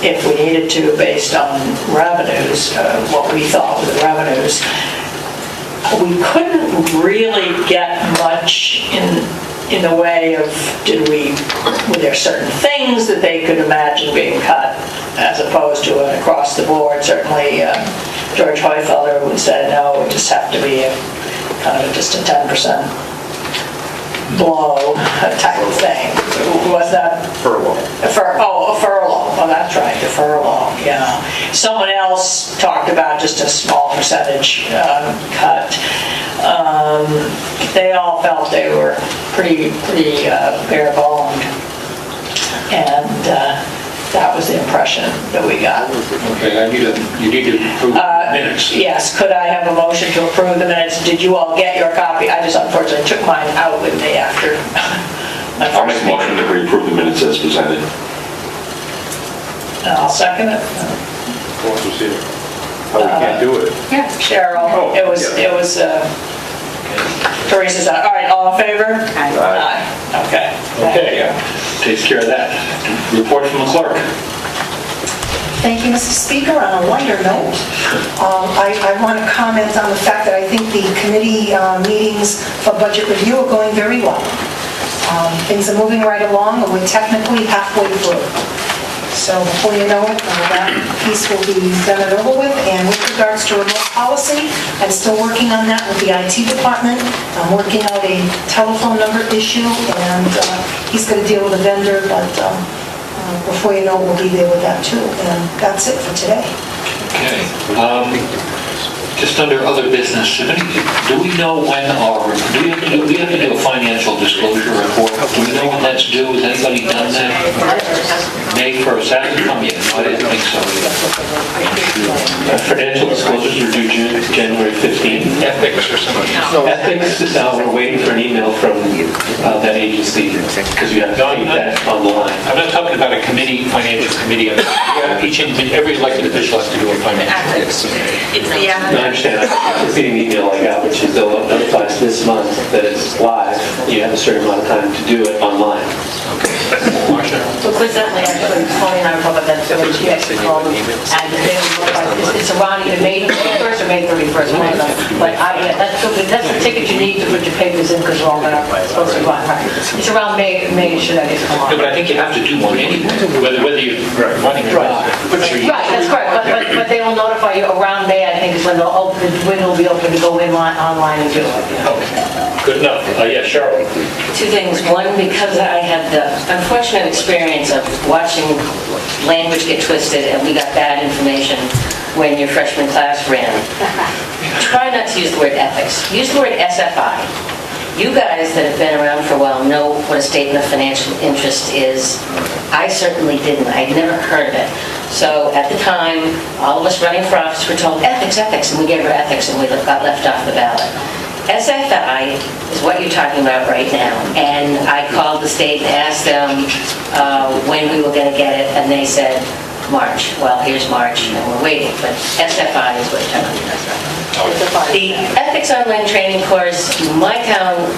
if we needed to based on revenues, what we thought were the revenues. We couldn't really get much in the way of, were there certain things that they could imagine being cut as opposed to an across the board. Certainly George Hoyfelder would say no, it just have to be just a 10% blow type of thing. Was that? Furlough. A furlough. Oh, that's right, a furlough, yeah. Someone else talked about just a small percentage cut. They all felt they were pretty bare boned, and that was the impression that we got. Okay, you need to approve minutes. Yes, could I have a motion to approve the minutes? Did you all get your copy? I just unfortunately took mine out with me after my I'll make first a motion meeting. that we approve the minutes as presented. And I'll second it. Who else was here? Oh, we can't do it. Yeah, Cheryl. Oh, It was Teresa's. All right, all in favor? Aye. Okay. Okay, takes care of that. Report from the clerk. Thank you, Mr. Speaker. On a lighter note, I want to comment on the fact that I think the committee meetings for budget review are going very well. Things are moving right along, and we're technically halfway through. So before you know it, that piece will be done and over with. And with regards to remote policy, I'm still working on that with the IT department. I'm working out a telephone number issue, and he's going to deal with a vendor, but before you know it, we'll be there with that too. And that's it for today. Okay. Just under other business, do we know when we have to do a financial disclosure report? Do we know when that's due? Has anybody done that? May 1st, hasn't come yet. No, I didn't think so. Financial disclosures are due January 15th. Ethics or something? Ethics, we're waiting for an email from that agency because you have to keep that on the line. I'm not talking about a committee, financial committee. Every elected official has to do a financial. I understand. I'm receiving the email I got, which is they'll notify us this month that it's live. You have a certain amount of time to do it online. So coincidentally, actually, Tony and I were talking about that, so we actually called them, and they were like, it's around either May 21st or May 31st, one of them. But that's the ticket you need to put your papers in, because we're all supposed to go on, right? It's around May, should I just come on? No, but I think you have to do one anyway, whether you're running or not. Right, that's correct, but they will notify you around May, I think, is when the window will be open to go in online and do it. Okay, good enough. Yeah, Cheryl. Two things. One, because I had the unfortunate experience of watching language get twisted and we got bad information when your freshman class ran. Try not to use the word ethics. Use the word SFI. You guys that have been around for a while know what a statement of financial interest is. I certainly didn't. I'd never heard of it. So at the time, all of us running for office were told ethics, and we gave our ethics and we got left off the ballot. SFI is what you're talking about right now, and I called the state and asked them when we were going to get it, and they said March. Well, here's March, and we're waiting, but SFI is what you're talking about. The ethics online training course, my town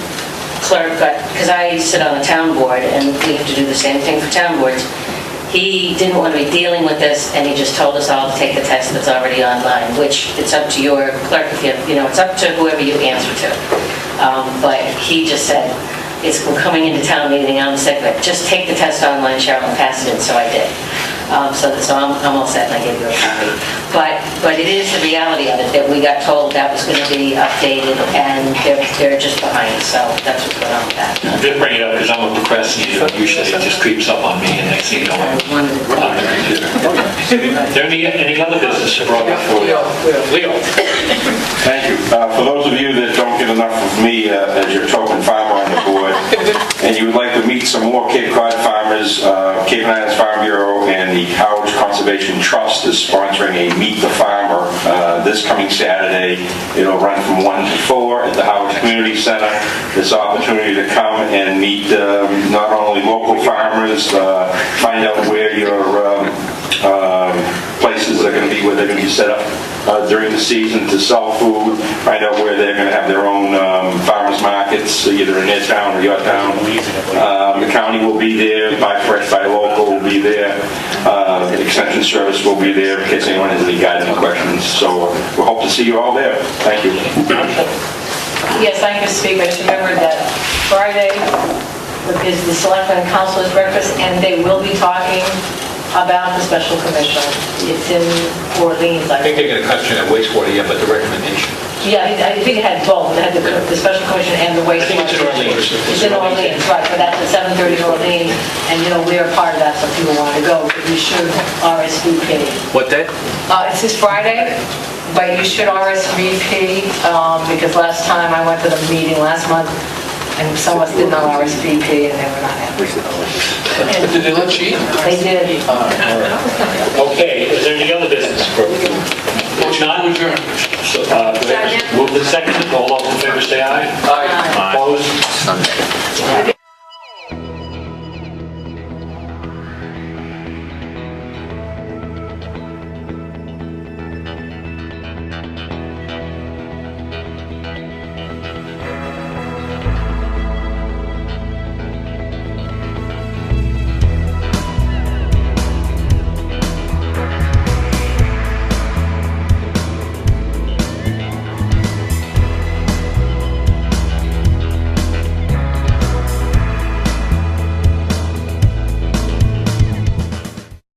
clerk got, because I sit on the town board, and we have to do the same thing for town boards, he didn't want to be dealing with this, and he just told us all to take the test that's already online, which it's up to your clerk, if you know, it's up to whoever you answer to. But he just said, it's coming into town meeting, I'm sick of it. Just take the test online, Cheryl, and pass it in, so I did. So I'm all set, and I gave you a copy. But it is the reality of it, that we got told that was going to be updated, and they're just behind, so that's what's going on with that. I'm just bringing it up because I'm a procrastinator. Usually it just creeps up on me, and next thing you know, I'm on the computer. Is there any other business brought before you? Leo. Thank you. For those of you that don't get enough of me as your token farmer on the board, and you would like to meet some more Cape Cod farmers, Cape and Islands Farm Bureau and the Howard Conservation Trust is sponsoring a Meet the Farmer this coming Saturday. It'll run from 1 to 4 at the Howard Community Center. This opportunity to come and meet not only local farmers, find out where your places are going to be, where they're going to be set up during the season to sell food, find out where they're going to have their own farmers markets, either in their town or your town. The county will be there, Buy Fresh, Buy Local will be there, the Extension Service will be there in case anyone has any guidance questions. So we hope to see you all there. Thank you. Yes, thank you, Speaker. Just remember that Friday is the Selectmen and Councilors Breakfast, and they will be talking about the special commission. It's in Orleans, I think they're going to question that wastewater, yeah, but the recommendation. Yeah, I think it had both. It had the special commission and the wastewater. I think it's in Orleans. It's in Orleans, right, but that's at 7:30 in Orleans, and you know, we're part of that, so if people want to go, you should RSVP. What day? It's this Friday, but you should RSVP, because last time I went to the meeting last month, and some of us did not RSVP, and they were not happy. Did they let you eat? They did. Okay, is there any other business? If not, so, move the second. All those in favor say aye. Aye. Opposed?